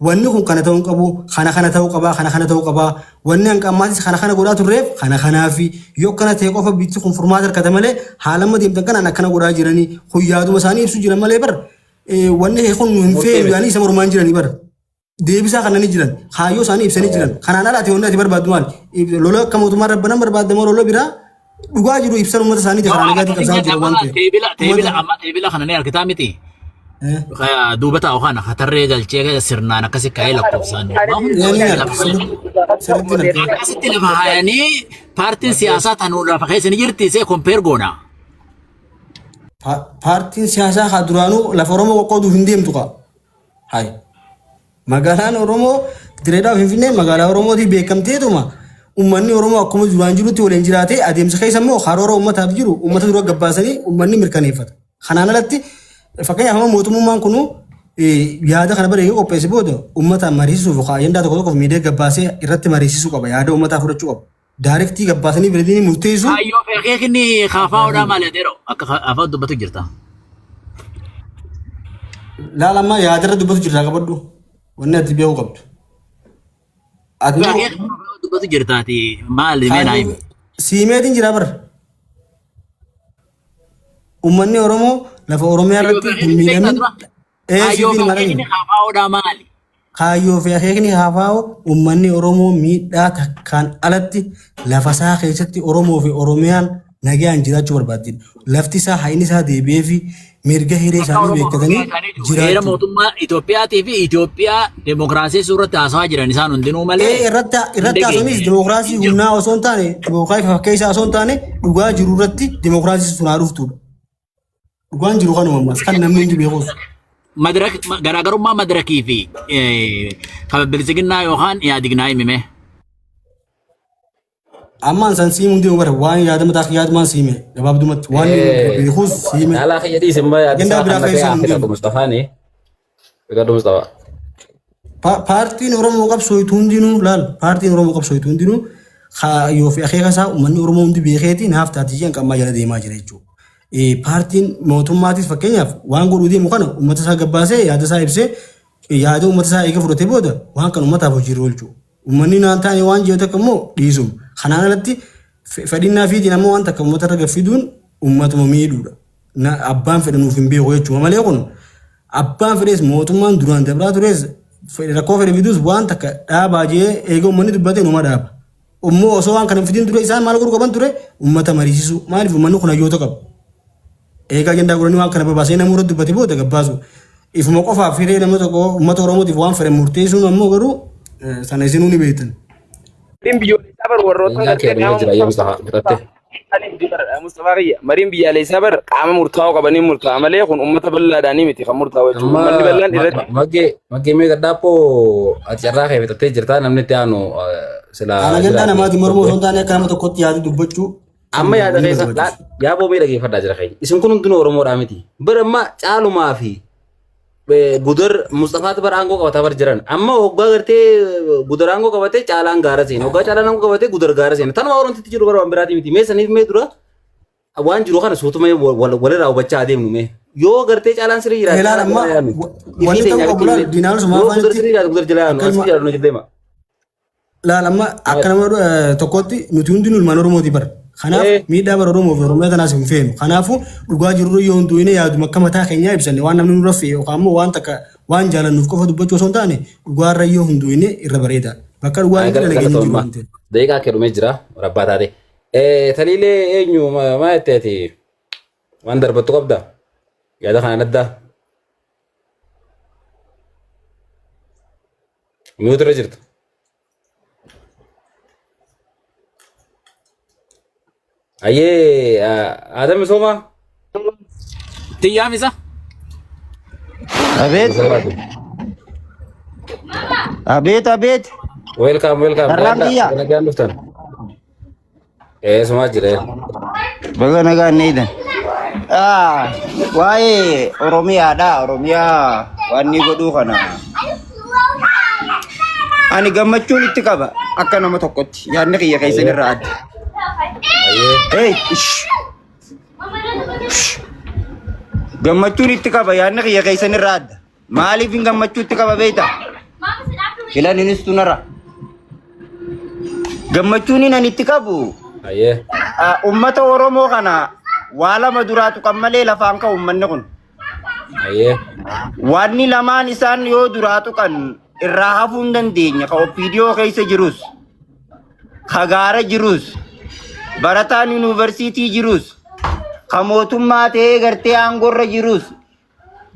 [SPEAKER 5] wanni kun kana ta'uu qabu, kana ta'uu qabaa, kana ta'uu qabaa. Wanni hanqa ammaatis kana godhaa turreef kanaafi yoo kana ta'e qofa bitti kun furmaata harkata malee haala amma deemtan kanaan akkana godhaa jiranii kun yaaduma isaanii ibsu jiran malee bar wanni kun hin feeru yaanii isa mormaan jiranii bar. Deebisaa kana ni jiran, kaayyoo isaanii ibsanii jiran. Kanaan alaati wanni ati barbaaddu maali? Lola akka mootummaan rabbanan barbaadamoo lola biraa dhugaa jiru ibsan uummata isaaniiti karaa nagaatiin qabsaa jiru waan ta'eef.
[SPEAKER 1] Teebila kana ni argitaa miti. Duuba taa'u kana katarree galchee sirnaan akkasi kaa'ee lakkoofsaan. Akkasitti lafa haayanii paartiin siyaasaa tanuu lafa keessa ni jirti see kompeer goona.
[SPEAKER 5] Paartiin siyaasaa haa duraanuu lafa Oromoo qoqqooduuf hin deemtu qaba. Hayi. Magaalaan Oromoo Dirree Dhawaa Finfinnee magaalaa Oromootii beekamteetuma uummanni Oromoo akkuma duraan jirutti waliin jiraatee adeemsa keessa immoo karoora uummataaf jiru uummata dura gabbaasanii uummanni mirkaneeffata. Kanaan alatti fakkeenyaaf mootummaan kun yaada kana bareedee qopheesse booda uummata mariisisuuf yookaan ajandaa tokko miidhee gabbaasee irratti mariisisuu qaba yaada uummataa fudhachuu qaba. Daarektii gabbaasanii bireedanii murteessu.
[SPEAKER 1] Kaayyoo fi akeekni kaafaa'uudhaa maal jedheero akka afaan dubbatu jirta.
[SPEAKER 5] Laalammaa yaadarra dubbatu jirta qabadhu. Wanni ati beekuu qabdu.
[SPEAKER 1] Akeekni dubbatu jirtaati maal meenaa himi.
[SPEAKER 5] Siimeetiin jira bara. Uummanni Oromoo lafa Oromiyaa irratti hin miidhamin.
[SPEAKER 1] Kaayyoo fi akeekni kaafaa'uudhaa maali?
[SPEAKER 5] Kaayyoo fi akeekni kaafaa'u uummanni Oromoo miidhaa takkaan alatti lafa isaa keessatti Oromoo fi Oromiyaan nagaan jiraachuu barbaaddi. Lafti isaa haini isaa deebi'ee fi mirga hiree isaanii beekatanii
[SPEAKER 1] jiraachuu. Heera mootummaa Itoophiyaatii fi Itoophiyaa demokiraasii suurratti haasawaa jiran isaan hundinuu malee.
[SPEAKER 5] Irratti haasawnis demokiraasii humnaa osoo hin taane demokiraasii fakkee isaa osoo hin taane dhugaa jiru irratti demokiraasii sun haa dhuftudha. Dhugaan jiru kanuma ammas kan namni hundi beekus.
[SPEAKER 1] Garaagarummaa madirakii fi bilisiginnaa yookaan yaadignaa himime.
[SPEAKER 5] Ammaan san siimuu hundi bara waan yaadamataa yaadumaan siime gabaabdumatti waan beekus siime.
[SPEAKER 3] Naalaa fayyadii simba yaadisaa kan naqee Afrika Mustafaani. Gadu Mustafa.
[SPEAKER 5] Paartiin Oromoo qabsootu hundinuu laal paartiin Oromoo qabsootu hundinuu yoo fi akeeka isaa uummanni Oromoo hundi beekeeti naaf taatiyyan qammaa jala deemaa jira jechuudha. Paartiin mootummaatis fakkeenyaaf waan godhuu deemu kana uummata isaa gabbaasee yaada isaa ibsee yaada uummata isaa eega fudhatee booda waan kan uummataaf hojiirra oolchu. Uummanni naan taane waan jiru takka immoo dhiisum. Kanaan alatti fedhinnaa fiitiin ammoo waan takka uummata irra gaffiduun uummatuma miidhuudha. Abbaan fedhanuuf hin beeku jechuudha malee kun abbaan fedhees mootummaan duraan dabraa tures rakkoo fedhe fiduus waan takka dhaabaa jee eega uummanni dubbatee numa dhaaba. Ummoo osoo waan kana fidin ture isaan maal godhuu qaban ture uummata mariisisu maaliif uummanni kun hayyoota qabu. Eega ajandaa godhanii waan kana babaasee namuu irratti dubbate booda gabbaasu. Ifuma qofaaf firee nama tokko uummata Oromootiif waan fedhan murteessuun ammoo garuu sana isinuu ni beektan.
[SPEAKER 6] Mariin biyyaalessaa bar qaama murtaa'oo qabanii murtaa'a malee kun uummata bal'aadhaanii miti kan murtaa'u jechuudha. Uummanni bal'aan irratti.
[SPEAKER 3] Maggee mee gadhaappoo ati carraa kee fixattee jirtaa namni itti aanu silaa.
[SPEAKER 5] Ana gandaa namaati mormoo osoo hin taane akka nama tokkotti yaadu dubbachuu.
[SPEAKER 3] Amma yaada keessa yaaboo mee dhageeffadhaa jira keenya. Isin kun hundinuu Oromoodhaa miti. Bara amma caalumaa fi gudar Mustafaatu bara aangoo qabataa bar jiran. Amma hoggaa gartee gudar aangoo qabatee caalaan gaara seena. Hoggaa caalaan aangoo qabatee gudar gaara seena. Tanuma Oromtitti jiru bara waan biraati miti. Mee saniif mee dura waan jiru kana suutuma walirraa hubachaa adeemnu mee. Yoo gartee caalaan sirrii jiraate.
[SPEAKER 5] Ilaala amma wanni ta'uu qabu laal diinaan sumaa
[SPEAKER 3] faanitti. Gudar sirrii jiraate gudar jalaa yaanu asii jiraatu na jedheema.
[SPEAKER 5] Laal amma akka nama tokkotti nuti hundi ilmaan Oromooti bara. Kanaaf miidhaa bara Oromoo fi Oromiyaa tanaas hin feenu. Kanaafuu dhugaa jirru yoo hunduu inni yaaduma akka mataa keenyaa ibsanne waan namni nurra fe'e yookaan immoo waan takka waan jaalannuuf qofa dubbachuu osoo hin taane dhugaa irra yoo hunduu inni irra bareeda. Bakka dhugaa inni dalagaa jiru waan ta'eef.
[SPEAKER 3] Daqiiqaa kedhumee jira rabbaa taate. Taliilee eenyu maa jetteeti waan darbattu qabda yaada kanaan addaa. Mi'uutu irra jirtu. Aye, Adam Soma.
[SPEAKER 1] Tiyam isa.
[SPEAKER 7] Abet.
[SPEAKER 3] Welcome.
[SPEAKER 7] Arrandia.
[SPEAKER 3] Nagaan dhuftan. Soma jira.
[SPEAKER 7] Baga nagaan needan. Waa'ee Oromiyaadha. Oromiyaa waan ni godhuu kana. Ani gammachuun itti qaba akka nama tokkotti yaadni kiyya keessan irraa adda. Hey, gammachuun itti qaba yaadni kiyya keessan irraa adda. Maaliif hin gammachuu itti qaba beekta? Filan innis tunarra. Gammachuun inni itti qabu. Ummata Oromoo kana waa lama duraatu kan malee lafaan ka'u ummanni kun. Waanni lamaan isaan yoo duraatu kan irraa hafuu hin dandeenya ka opiidiyoo keessa jirus ka gaara jirus barataan yuunivarsiitii jirus ka mootummaa ta'ee gartee aangorra jirus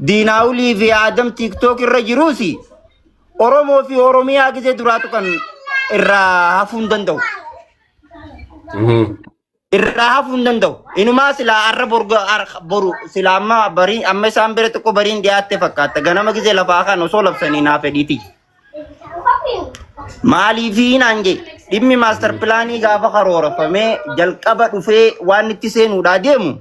[SPEAKER 7] diinaawulii fi aadam tiiktook irra jirus Oromoo fi Oromiyaa gisee duraatu kan irraa hafuu hin danda'u. Irraa hafuu hin danda'u. Inumaa silaa arra boru silaa amma isaan bira tokko bariin dhiyaatte fakkaata. Ganama gisee lafaa kan osoo labsanii naa fedhiiti. Maaliifii naan jee dhimmi maastar pilaanii gaafa karoorfamee jalqaba dhufee waan itti seenuudhaa deemu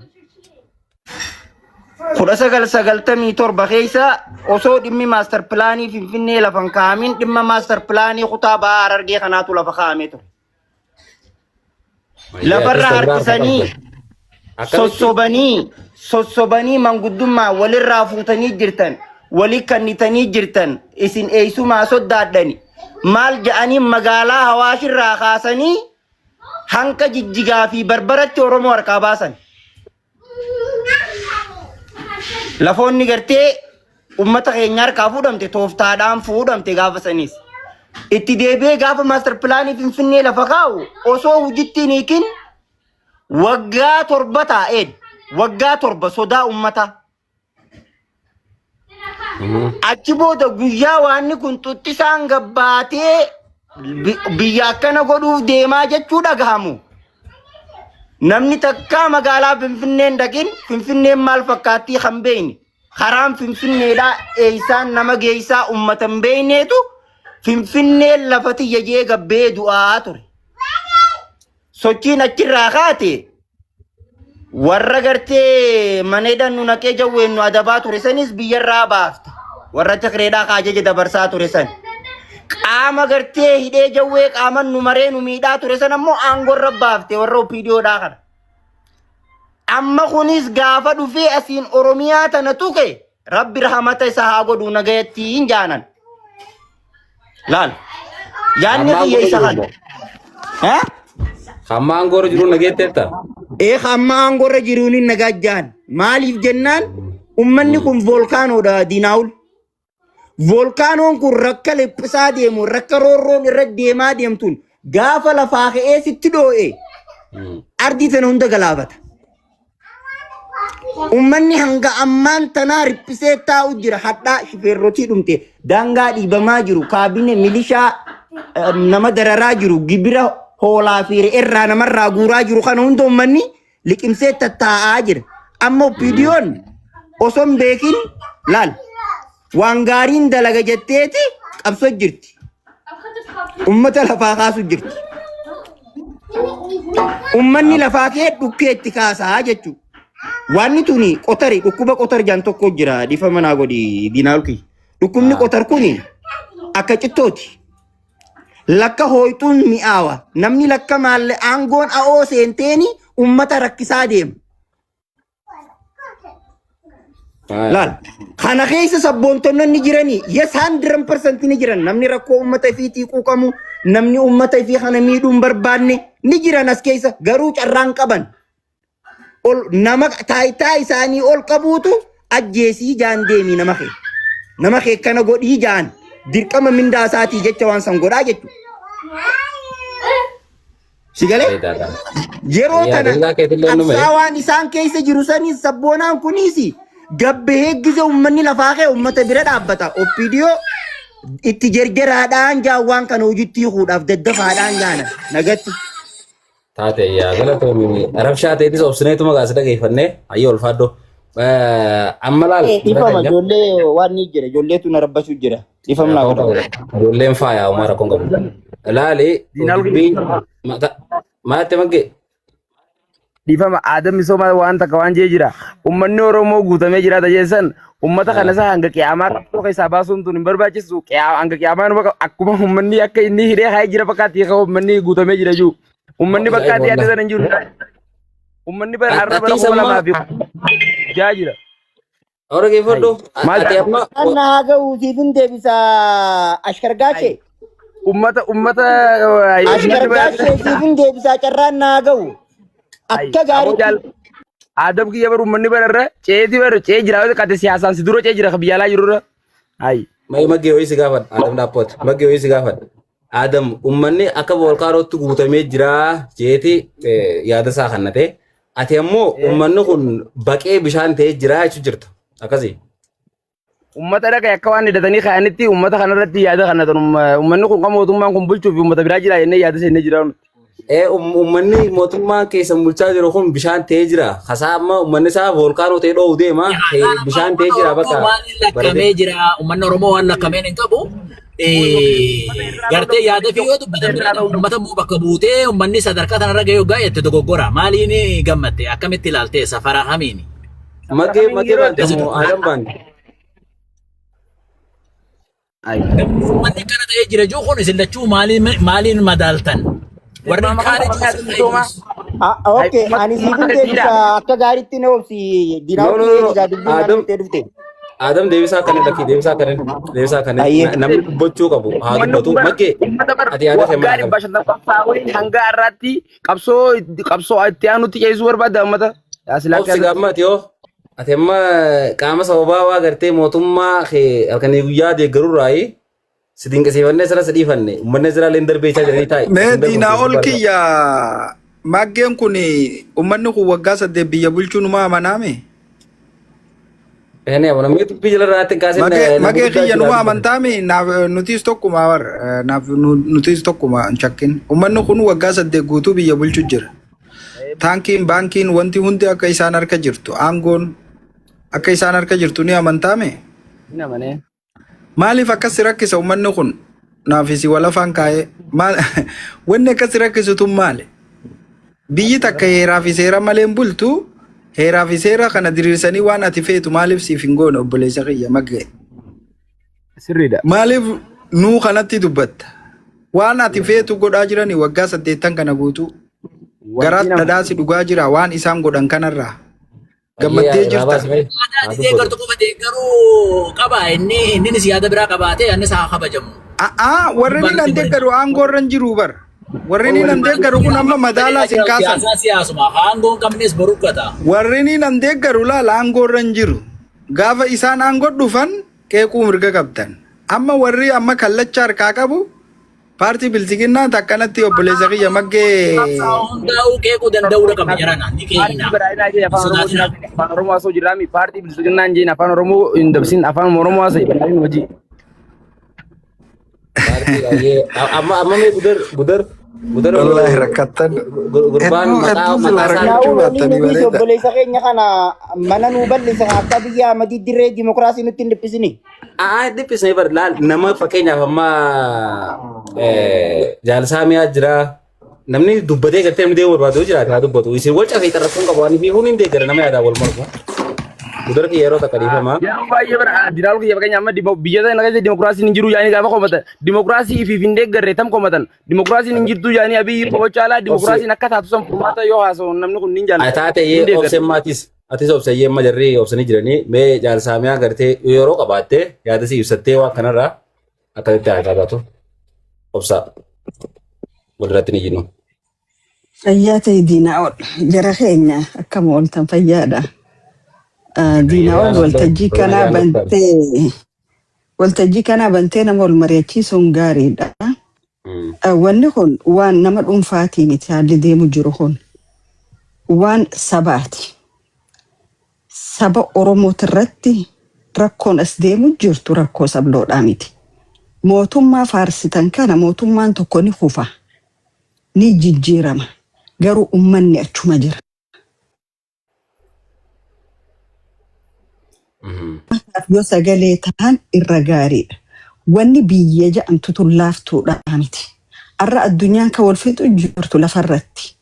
[SPEAKER 7] 1997 keessa osoo dhimmi maastar pilaanii Finfinnee lafan kaa'amin dhimma maastar pilaanii kutaa ba'aa Harargee kanaatu lafa kaa'amee ture. Lafarra harkisanii sossobanii manguddummaa walirraa fuutanii jirtan walii kannitanii jirtan isin eeysumaa soddaadhani maal ja'anii magaalaa Hawaashirraa kaasanii hanka Jijjigaa fi Barbaratti Oromoo harkaa baasan. Lafoonni gartee ummata keenya harkaa fuudhamte tooftaadhaan fuudhamte gaafa sanis. Itti deebi'ee gaafa maastar pilaanii Finfinnee lafa kaa'u osoo hojittiin hiikin waggaa 7 taa'een waggaa 7 sodaa ummata. Achi booda guyyaa waanni kun xuttisaan gabbaatee biyya akkana godhuuf deemaa jechuu dhagahamu. Namni takka magaalaa Finfinneen dhaqin Finfinneen maal fakkaattii kan beeyne karaan Finfinneedhaa eeysaan nama geeysaa ummata hin beeyneetu Finfinneen lafati yajee gabbee du'aa ture. Sochiin achirraa kaate warra gartee maneedhaan nu naqee jawween nu adabaa ture sanis biyyarraa baafta. warra Tigreedhaa kaajaja dabarsaa ture san. Qaama gartee hidhee jawwee qaaman nu maree nu miidhaa ture san ammoo aangorra baafte warra OPDOdhaa kana. Amma kunis gaafa dhufee asiin Oromiyaa tana tuqe Rabbi rahamata isa haa godhu nagayatti hin jaanan. Laal. Yaanni kiyya isa kana.
[SPEAKER 3] Hamma aangorra jiru nageetteetta.
[SPEAKER 7] Hamma aangorra jiruun hin nagajjaan. Maaliif jennaan ummanni kun volkaanoodha Diinaawul. Volkaanoon kun rakka lephisaa deemu rakka roorroon irra deemaa deemtuun gaafa lafaa ka'ee sitti dhoo'e ardii tana hunda galaafata. Ummanni hanga ammaan tanaa riphisee taa'u jira hadhaa shifeerrotii dhumte daangaa dhiibamaa jiru kaabine milishaa nama dararaa jiru gibira hoolaa fi irraa namarraa guuraa jiru kana hunda ummanni liqimsee tattaa'aa jira. Amma OPDO'n osoo hin beekin laal waan gaariin dalaga jetteeti qabsoo jirti. Ummata lafaa kaasu jirti. Ummanni lafaa kee dhukkeetti kaasaa jechuudha. Wanni tuni qotari dhukkuba qotar jaan tokko jira dhifa manaa godhi Diinaawul. Dhukkubni qotar kuni akka cittooti. Lakka hooytuun mi'aawa. Namni lakka maalle aangoon a'oo seenteeni ummata rakkisaa deema. Laal kana keessa sabboontonni jiranii yes 100% ni jiran namni rakkoo ummata fi xiiquu namni ummata fi kana miidhuun barbaanne ni jiran as keessa garuu carraan qaban. Ol nama taayitaa isaanii ol qabuutu ajjeesii jaan deemi nama kee kana godhii jaan dirqama mindaa isaatii jecha waan san godhaa jechuudha. Sigalee yeroo kana qabsaawaan isaan keessa jiru sanii sabboonaan kuniisi gabbe heeggise ummanni lafaa kee ummata bira dhaabbata. OPDO itti jarjaraadhaan jaawwaan kana hojiitti hiikuudhaaf daddafaadhaan jaana nagatti.
[SPEAKER 3] Taate yaa galatoomii rabshaa ta'eetis obsineetu maqaa isa dhageeffannee hayyoo ulfaaddo. Amma laal.
[SPEAKER 7] Ifama ijoollee waan ni jira ijoolleetu na rabbasuu jira. Ifama naa godha.
[SPEAKER 3] Ijoolleen faayaa uumaa rakkoon qabu. Laali maatte maggee.
[SPEAKER 6] Ifama aadam misooma waan takka waan jee jira. Ummanni Oromoo guutamee jiraata jeessan ummata kana isaa hanga qiyaamaa qabu keessaa baasuun tun hin barbaachisu. Hanga qiyaamaa akkuma ummanni akka inni hidhee haa jira fakkaatti ummanni guutamee jira jiru. Ummanni bakka adii adda sana jiru. Ummanni bara har'a bara kuma lamaa fi jaa jira.
[SPEAKER 3] Ora geeffadhu.
[SPEAKER 7] Ati amma naa ga'u siifin deebisa ashkargaachee.
[SPEAKER 6] Ummata
[SPEAKER 7] ashkargaachee siifin deebisa carraan naa ga'u. Akka gaarii.
[SPEAKER 6] Adam kiyya bara ummanni bara irra ceeti bara cee jira kate siyaasaan si dura cee jira biyya alaa jiru irra. Ayi.
[SPEAKER 3] Maggee ho'i si gaafadha. Adam Daappoot. Maggee ho'i si gaafadha. Adam ummanni akka volkaanootti guutamee jira jeeti yaada isaa kannate. Ati ammoo ummanni kun baqee bishaan ta'ee jira jechuu jirta. Akkasii.
[SPEAKER 6] Ummata dhaqa akka waan hidhatanii kaa'anitti ummata kanarratti yaada kannatan ummanni kun kan mootummaan kun bulchuuf ummata biraa jira jennee yaada seennee jira.
[SPEAKER 3] Ummanni mootummaa keessan bulchaa jiru kun bishaan ta'ee jira. Kasaa amma ummanni isaa volkaanoo ta'ee dhoowwu deema. Bishaan ta'ee jira bakka.
[SPEAKER 1] Waan lakkamee jira. Ummanni Oromoo waan lakkameen hin qabu. Gartee yaada fi yoo dubbatan uummata immoo bakka buutee uummanni sadarkaa kanarra gahee hoggaa jette dogoggora. Maaliin gammatte? Akkamitti ilaalte? Safara hamiini?
[SPEAKER 3] Maggee baante moo Adam baante?
[SPEAKER 1] Uummanni kana ta'ee jira juu kun isin lachuu maaliin madaaltan? Warri kaanii
[SPEAKER 7] Okay, ani siifin deebisa akka gaariitti na obsi Diinaawul deebisa dubbiin naannoo ta'e dhufte.
[SPEAKER 3] Adam deebisaa kan dhaqi deebisaa kan namni dubbachuu qabu haa dubbatu maggee ati yaada kee maal
[SPEAKER 6] hanga har'aatti qabsoo itti aanutti ceesisuu barbaadda ummata.
[SPEAKER 3] Obsi gammati yoo ati amma qaama sababaa waa gartee mootummaa halkanii guyyaa deeggarurraayi si dinqisiifannee sira si dhiifanne uummanni Israa'eleen darbeechaa jiranii taa'e.
[SPEAKER 2] Mee Diinaawul kiyya maggeen kun uummanni kun waggaa 8 biyya bulchuun maa amanaame?
[SPEAKER 3] Namni dubbii jala irraatti kaasee
[SPEAKER 2] Maggee kiyya numa amantaame naaf nutis tokkuma war naaf nutis tokkuma hin shakkin. Uummanni kun waggaa 8 guutuu biyya bulchuu jira. Taankiin baankiin wanti hundi akka isaan harka jirtu aangoon akka isaan harka jirtu ni amantaame. Maaliif akkas rakkisa uummanni kun naafisi walafaan kaa'ee wanni akkas rakkisu tun maali? Biyyi takka heeraa fi seera malee hin bultu. Heeraa fi seera kana diriirsanii waan ati feetu maaliif siif hin goone obboleessa kiyya maggee.
[SPEAKER 6] sirriidha.
[SPEAKER 2] Maaliif nuu kanatti dubbatta? Waan ati feetu godhaa jirani waggaa 8 kana guutuu. Garaa dhadhaasi dhugaa jira waan isaan godhan kanarraa. Gammaddee jirta.
[SPEAKER 1] Aadaa deeggartu qofa deeggaruu qaba inni siyaada biraa qabaatee annis haa kabajamu.
[SPEAKER 2] Warri ni nan deeggaru aangoorra hin jiru bar. Warri ni nan deeggaru kun amma madaalaa sin kaasan.
[SPEAKER 1] Siyaasuma aangoon qabnes borukkata.
[SPEAKER 2] Warri ni nan deeggaru laala aangoorra hin jiru. Gaafa isaan aangoo dhufan qeequu mirga qabdan. Amma warri amma kallacha harkaa qabu paartii bilisiginnaa takkanatti obboleessa kiyya maggee.
[SPEAKER 1] Hundaa'uu qeequu danda'uudha qaba jirana. Ni keenya.
[SPEAKER 6] Afaan Oromoo haasoo jiraami paartii bilisiginnaa hin jeen afaan Oromoo hin dabsin afaan Oromoo haasoo ibrahim wajji.
[SPEAKER 3] Amma mee gudar
[SPEAKER 2] Wallahi rakkattan.
[SPEAKER 3] gurbaan maqaa
[SPEAKER 7] obboleessa keenya kana mana nuu bal'isa akka biyya Ahmadii dirree dimokiraasii nutti hin dhiphisini.
[SPEAKER 3] dhiphisnee bar laal nama fakkeenyaaf amma jaalsaamiyaa jira namni dubbatee gartee namni deemu barbaadu jiraate haa dubbatu isin wal cafee xarrafuun qabu waan fi hundi deeggara nama yaadaa wal mormu gudar ki yeroo takka dhiifama
[SPEAKER 6] Yeroo baay'ee bara diraal kiyya fakkeenya amma biyya sana keessa dimokiraasiin hin jiru yaanii gaafa komatan dimokiraasii ifiif hin deeggarre tam komatan dimokiraasiin hin jirtu yaanii abiyyi qobocaalaa dimokiraasiin akka taatu san furmaata yoo haasa'u namni kun hin jaalladha.
[SPEAKER 3] taatee obseen maatis atis obsayyee amma jarri obsanii jiranii mee jaalsaamiyaa gartee yeroo qabaattee yaada si ibsattee waan kanarraa akkasitti haa qabaatu obsaa walirratti ni jinnu.
[SPEAKER 8] Fayyaa ta'e diinaa ol jara keenya akkam ooltan fayyaadha. Diinaa ol waltajjii kanaa bantee nama ol mari'achiisuun gaariidha. Wanni kun waan nama dhuunfaatii miti haalli deemu jiru kun waan sabaati. Saba Oromooti irratti rakkoon as deemu jirtu rakkoo sabloodhaa miti. Mootummaa faarsitan kana mootummaan tokko ni kufa ni jijjiirama garuu ummanni achuma jira. Yoo sagalee ta'an irra gaariidha. Wanni biyya jedhamtu tun laaftuudha miti. Har'a addunyaan kan wal fixu jirtu lafarratti.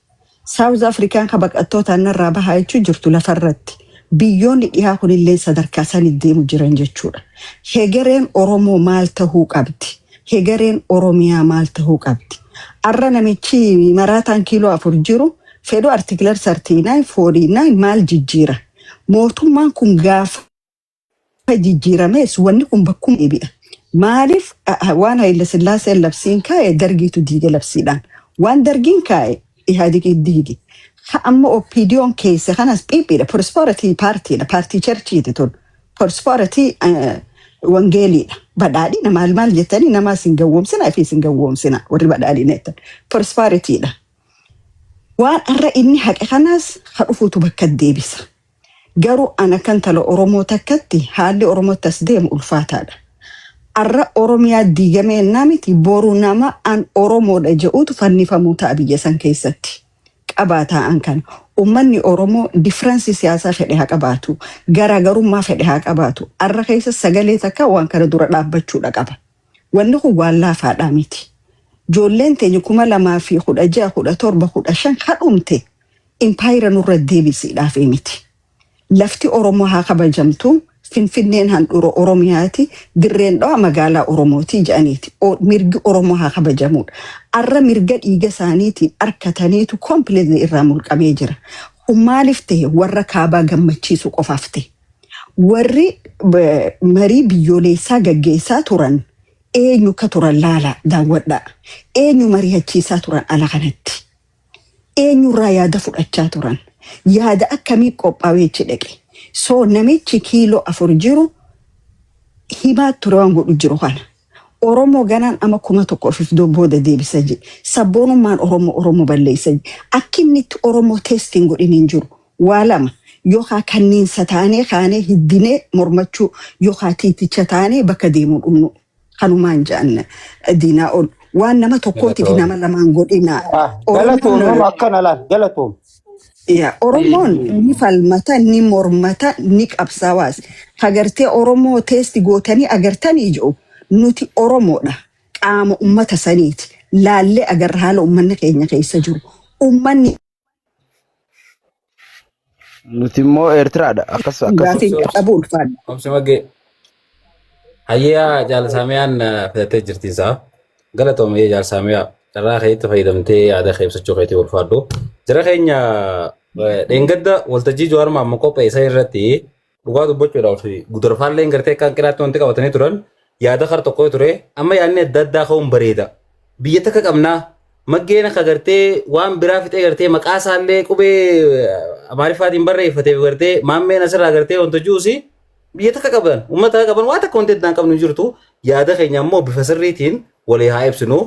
[SPEAKER 8] Saawuz Afrikaan kan baqattootaan irraa bahaa jechuu jirtu lafarratti. Biyyoonni dhiyaa kunillee sadarkaa isaan deemu jiran jechuudha. Hegereen Oromoo maal ta'uu qabdi? Hegereen Oromiyaa maal ta'uu qabdi? Har'a namichi maraataan kiiloo 4 jiru fedhuu artikilar 39 maal jijjiira? Mootummaan kun gaafa jijjiirames wanni kun bakkuma deebi'a. Maaliif waan Haayile Sillaaseen labsiin kaa'e dargiitu diige labsiidhaan. Waan dargiin kaa'e Ihaadiqii diige. Amma OPDO'n keessa kanas phiphiidha. Prosperity paartiidha. Paartii charchiiti tun. Prosperity wangeeliidha. Badhaadhina maal jettanii nama isin gawwoomsina fi isin gawwoomsina warri badhaadhina jettan. Prosperityidha. Waan har'a inni haqe kanas hadhufuutu bakka deebisa. Garuu ana kan tala Oromoo takkatti haalli Oromootti as deemu ulfaataadha. Har'a Oromiyaa diigamee namiti boruu nama an Oromoodha jedhuutu fannifamuu ta'a biyya san keessatti. Qabaataan kan ummanni Oromoo differensi siyaasaa fedhe haa qabaatu garaagarummaa fedhe haa qabaatu har'a keessa sagalee takka waan kana dura dhaabbachuudha qaba. Wanni kun waan laafaadhaa miti. Ijoolleen teenya 2016 17 15 kadhumte impaayira nurra deebisiidhaaf miti. Lafti Oromoo haa kabajamtu Finfinneen handhuura Oromiyaati dirreen dhawaa magaalaa Oromooti jedhaniiti. Mirgi Oromoo haa kabajamuudha. Har'a mirga dhiiga isaaniitiin harkataniitu kompleetli irraa mulqamee jira. Maaliif ta'e warra kaabaa gammachiisu qofaaf ta'e. Warri marii biyyoolessaa gaggeessaa turan eenyu akka turan laalaa daawwadhaa. Eenyu mari'achiisaa turan ala kanatti. Eenyurraa yaada fudhachaa turan. Yaada akkamii qophaa'eechi dhaqe. So namichi kiiloo 4 jiru himaa ture waan godhu jiru kana. Oromoo ganaan ama 1,000 booda deebisa jedhe. Sabboonummaan Oromoo balleessa jedhe. Akka inni itti Oromoo teestiin godhin hin jiru. Waa lama yookaan kanniinsa taanee kaanee hiddinee mormachuu yookaan tiiticha taanee bakka deemuu dhumnu. Kanumaan jedhan diinaa ol. Waan nama tokkootiif nama lamaan godhina.
[SPEAKER 7] Galatoon akkana laal galatoon.
[SPEAKER 8] Oromoon ni falmata, ni mormata, ni qabsaawaas. Agartee Oromoo teesti gootanii agartanii jiru. Nuti Oromoodha. Qaama ummata saniiti. Laallee agarra haala ummanni keenya keessa jiru. Ummanni
[SPEAKER 6] Nuti immoo Eertiraadha. Akkas.
[SPEAKER 8] gaafii qabu ulfaadha.
[SPEAKER 3] Obsa Maggee. Hayyaa jaalsamiyaan fidattee jirtiinsaa. Galatoomee jaalsamiyaa carraa keetti fayyadamtee yaada keebsachuu keetii ulfaadhu. Jara keenya dheengadda waltajjii Jawaar Mohaammed qopheessan irratti dhugaa dubbachuudhaaf gudurfaallee gartee kan qiraatti wanti qabatanii turan yaada kar tokko ture. Amma yaadni adda addaa ka'uun bareeda. Biyya takka qabnaa maggeen akka gartee waan biraa fixee gartee maqaa isaallee qubee Amaariffaatiin barreeffatee gartee maammeen asirraa gartee wanta juusi biyya takka qaban uummata qaban waan takka wanti addaan qabnu jirtu yaada keenya ammoo bifa sirriitiin walii haa ibsinu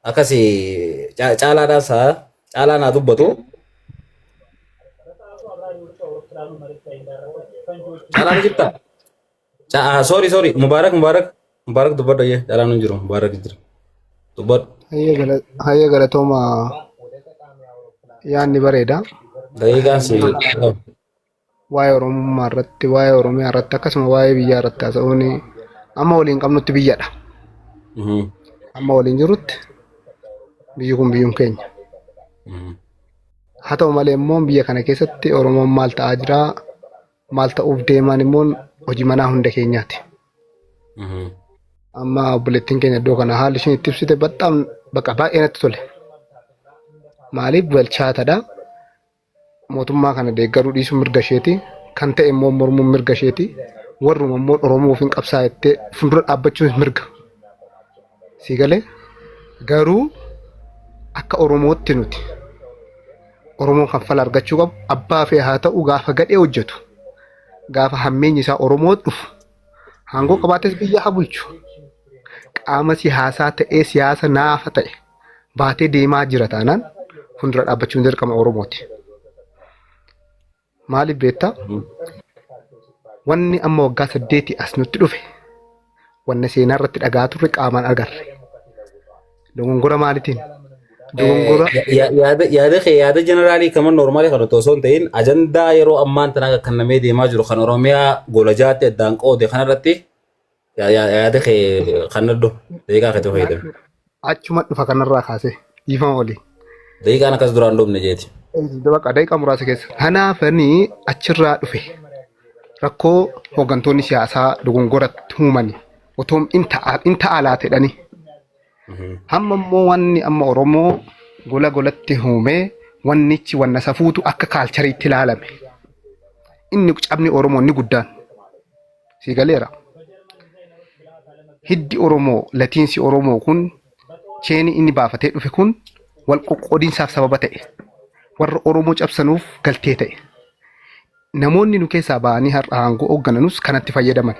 [SPEAKER 3] akkasii caalaan haa dubbatu. Caalaan jirta? Sorry Mubaarak dubbadha jee caalaan hin jiru Mubaarak jira. Dubbadhu.
[SPEAKER 9] Hayya galatooma yaadni bareeda.
[SPEAKER 3] Daqiiqaan si
[SPEAKER 9] Waa'ee Oromummaa irratti, waa'ee Oromiyaa irratti akkasuma waa'ee biyyaa irratti haasa'uun amma waliin qabnutti biyyadha. Amma waliin jirutti biyyi kun biyyuun keenya. Haa ta'u malee immoo biyya kana keessatti Oromoon maal ta'aa jira, maal ta'uuf deemaan immoo hojii manaa hunda keenyaati. Amma obboleettiin keenya iddoo kana haalli isheen itti ibsite baay'ee natti tole. Maaliif galchaatadha. Mootummaa kana deeggaruu dhiisuun mirga isheeti. Kan ta'e immoo mormuun mirga isheeti. Warruma immoo Oromoo ofiin qabsaa'ettee fuuldura dhaabbachuun mirga. Si galee garuu akka Oromootti nuti Oromoon kaffala argachuu qabu abbaa fee haa ta'u gaafa gadhee hojjetu gaafa hammeenyi isaa Oromoo dhufu hangoo qabaates biyya haa bulchu qaama siyaasaa ta'ee siyaasa naafa ta'e baatee deemaa jira taanaan fuuldura dhaabbachuun dirqama Oromooti. Maaliif beektaa? Wanni amma waggaa 8 as nutti dhufe wanna seenaa irratti dhagaa turre qaamaan agarre. Dogongora maalitiin? Dogongora
[SPEAKER 3] yaada jeneraalii kaman noormaalii kan otoo hin ta'in ajandaa yeroo ammaan tanaa kannamee deemaa jiru kan Oromiyaa gola jaatti addaan qoode kanarratti yaada kee kan addo daqiiqaa keetti fayyadame.
[SPEAKER 9] Achuma dhufa kanarraa kaasee dhiifama waliin.
[SPEAKER 3] Daqiiqaan akkas duraan dhumne jeeti.
[SPEAKER 9] Bakka daqiiqaa muraasa keessa. Kanaafanii achirraa dhufe rakkoo hooggantoonni siyaasaa dogongoratti uumanii otoo in ta'a laatedhani. Hamma immoo wanni amma Oromoo golatti uumee wannichi wanna safuutu akka kaalchariitti ilaalame. Inni cabni Oromoo inni guddaan si galeera. Hiddi Oromoo latiinsi Oromoo kun cheenii inni baafatee dhufe kun wal qoqqoodiinsaaf sababa ta'e. Warra Oromoo cabsanuuf galtee ta'e. Namoonni nu keessaa ba'anii har'a aangoo hooggananus kanatti fayyadaman.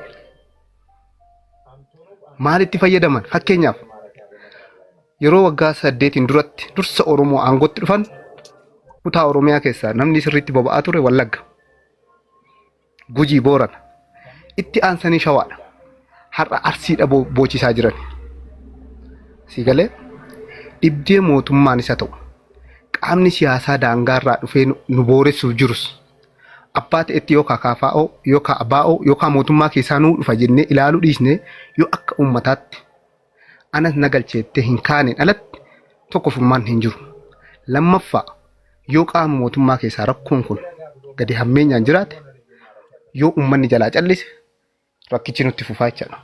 [SPEAKER 9] Maalitti fayyadaman? Fakkeenyaaf yeroo waggaa 8 duratti dursa Oromoo aangootti dhufan kutaa Oromiyaa keessaa namni sirriitti boba'aa ture Wallagga, Gujii, Boorana. Itti aansanii Shawaadha. Har'a Arsiidha boochisaa jiran. Si galee dhibdee mootummaanis haa ta'u qaamni siyaasaa daangaarraa dhufee nu booressuuf jirus abbaa ta'etti yookaan KFO yookaan ABO yookaan mootummaa keessaa nuu dhufa jennee ilaaluu dhiisnee yoo akka uummataatti anas nagalcheettee hin kaaneen alatti tokko furmaan hin jiru. Lammaffaa yoo qaama mootummaa keessaa rakkoon kun gadi hammeenyaan jiraate yoo uummanni jalaa callise rakkichi nutti fufaa jechaadha.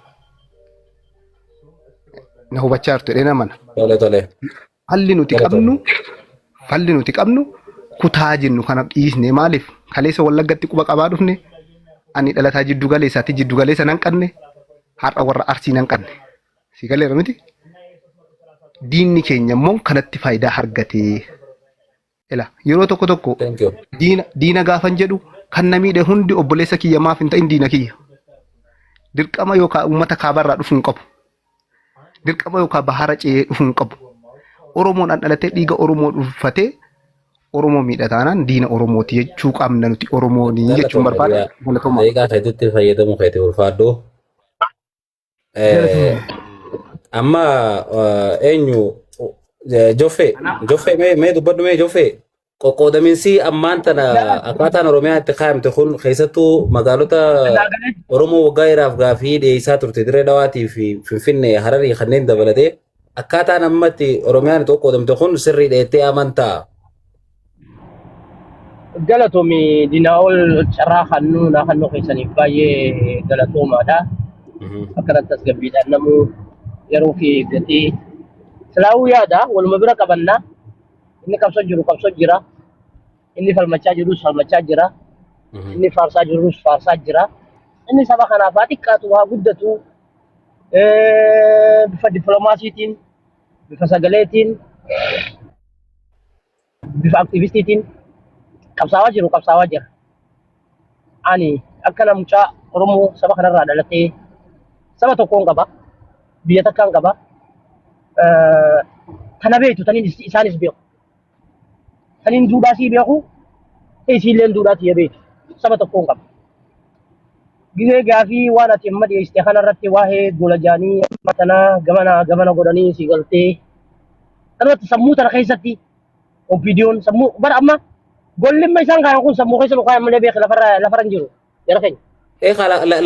[SPEAKER 9] Na hubachaa jirtu dheena mana. Falli nuti qabnu kutaa jennu kana dhiisne maaliif kaleessa Wallaggatti quba qabaa dhufne ani dhalataa jiddu galeessaatti jiddu galeessa nan qabne har'a warra Arsii nan qabne. Si galeera miti? Diinni keenya immoo kanatti faayidaa argatee. Yeroo tokko diina gaafan jedhu kan namiidhe hundi obboleessa kiyya maaf hin ta'in diina kiyya. Dirqama yookaan uummata kaabarraa dhufuu hin qabu. Dirqama yookaan bahara ce'ee dhufuu hin qabu. Oromoon dhalatee dhiiga Oromoo dhuunfatee Oromoo miidhataanaan diina Oromooti jechuu qabna nuti Oromoonii jechuun barbaada.
[SPEAKER 3] Daqiiqaa keetitti fayyadamu keetii ulfaadhu. Amma eenyu Joffee mee dubbadhu mee Joffee qoqqoodaminsi ammaan tana akkaataan Oromiyaa itti kaa'amte kun keessattuu magaalota Oromoo waggaa dheeraaf gaafii dhiyeessaa turte Dirree Dhawaatii fi Finfinnee Hararii kanneen dabalatee akkaataan ammatti Oromiyaan itti qoqqoodamte kun sirrii dheettee amantaa.
[SPEAKER 10] Galatoomii dinaa ol carraa kannuu keessaniif baay'ee galatoomaadha. akkanatti tasgabbiidhaan namuu yeroo fi eeggatee silaa'uu yaada waluma bira qabannaa inni qabsoo jiru qabsoo jira inni falmachaa jirus falmachaa jira inni faarsaa jirus faarsaa jira inni saba kanaaf haa xiqqaatu haa guddatu bifa dippiloomaasiitiin bifa sagaleetiin bifa aktivistiitiin qabsaawaa jiru qabsaawaa jira ani akka namchaa Oromoo saba kanarraa dhalatee saba tokkoon qaba biyya takkaan qaba kana beektu taniin isaanis beeku taniin duudhaa sii beeku isiilleen duudhaa sii beektu saba tokkoon qaba gizee gaafii waan ati amma dhiyeessite kanarratti waa'ee gola jaanii matanaa gamana godhanii sii galtee kanumatti sammuu tana keessatti opiidiyoon sammuu bara amma gollimma isaan kaayan kun sammuu keessa nukaan malee beek lafarra hin jiru jara keenya.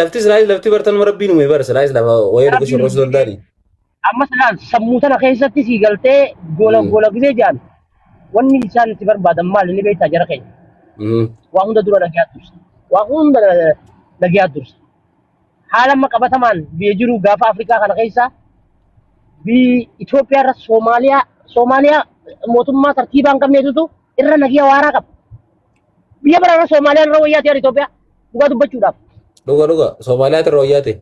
[SPEAKER 3] Lafti Israa'el lafti bartan rabbiin uume bara Israa'el lafa wayii dhugu shirroos doldaari.
[SPEAKER 10] Amma salaan sammuu tana keessatti sii galtee gola gizee jaan wanni isaan itti barbaadan maal inni beektaa jara keenya. Waa hunda dura dhagaa dursa. Waa hunda dhagaa dursa. Haala amma qabatamaan biyya jiru gaafa Afrikaa kana keessa biyyi Itoophiyaa irra Soomaaliyaa mootummaa tartiibaa hin qabneetu irra nagiya waaraa qaba. Biyya biraarra Soomaaliyaan irra wayyaa ta'e Itoophiyaa dhugaa dubbachuudhaaf.
[SPEAKER 3] Dhuga Soomaaliyaa irra wayyaa ta'e.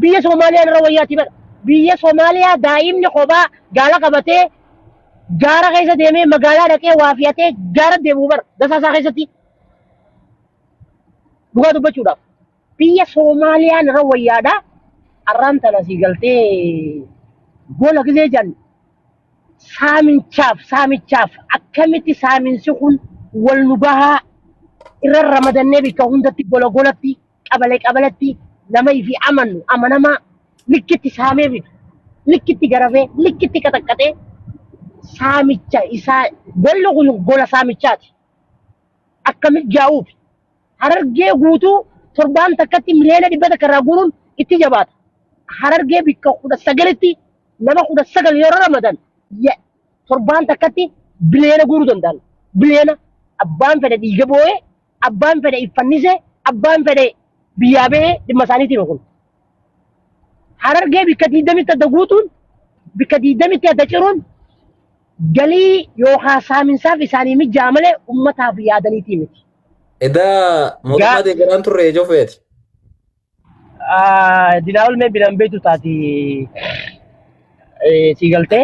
[SPEAKER 10] Biyya Soomaaliyaan irra wayyaa ta'e biyya Soomaaliyaa daa'imni kophaa gaala qabatee gaara keessa deemee magaalaa dhaqee waa fiyatee gaara deemuu bara dasaasaa keessatti dhugaa dubbachuudhaaf. Biyya Soomaaliyaan irra wayyaadha. Arraan tana sii galtee gola gizee janni. Saamichaaf akkamitti saaminsi kun wal nu gahaa irra ramadannee bikka hundatti golatti qabalatti nama ifi amanamaa likkitti saamee bitu likkitti garafee likkitti qaxaqqatee saamicha isaa golli kun gola saamichaati akkamitti jaa'uuf Harargee guutuu torbaan takkatti miliyoona 100 irraa guuruun itti jabaata Harargee bikka 19tti nama 19 yeroo ramadan torbaan takkatti biliyoona guuruu danda'an. Biliyoona abbaan fedhe dhiiga boo'ee, abbaan fedhe iffannise, abbaan fedhe biyyaa ba'ee dhimma isaaniitiin kun. Harargee bikka 20tti adda guutuun, bikka 20tti adda ciruun galii yookaan saaminsaaf isaanii mijaa malee uummataaf yaadaniitii miti.
[SPEAKER 3] Edaa mootummaa deeggaraan turre ijoo fe'eeti.
[SPEAKER 10] Dinaa'ol mee bilan beektu taati. Si galtee.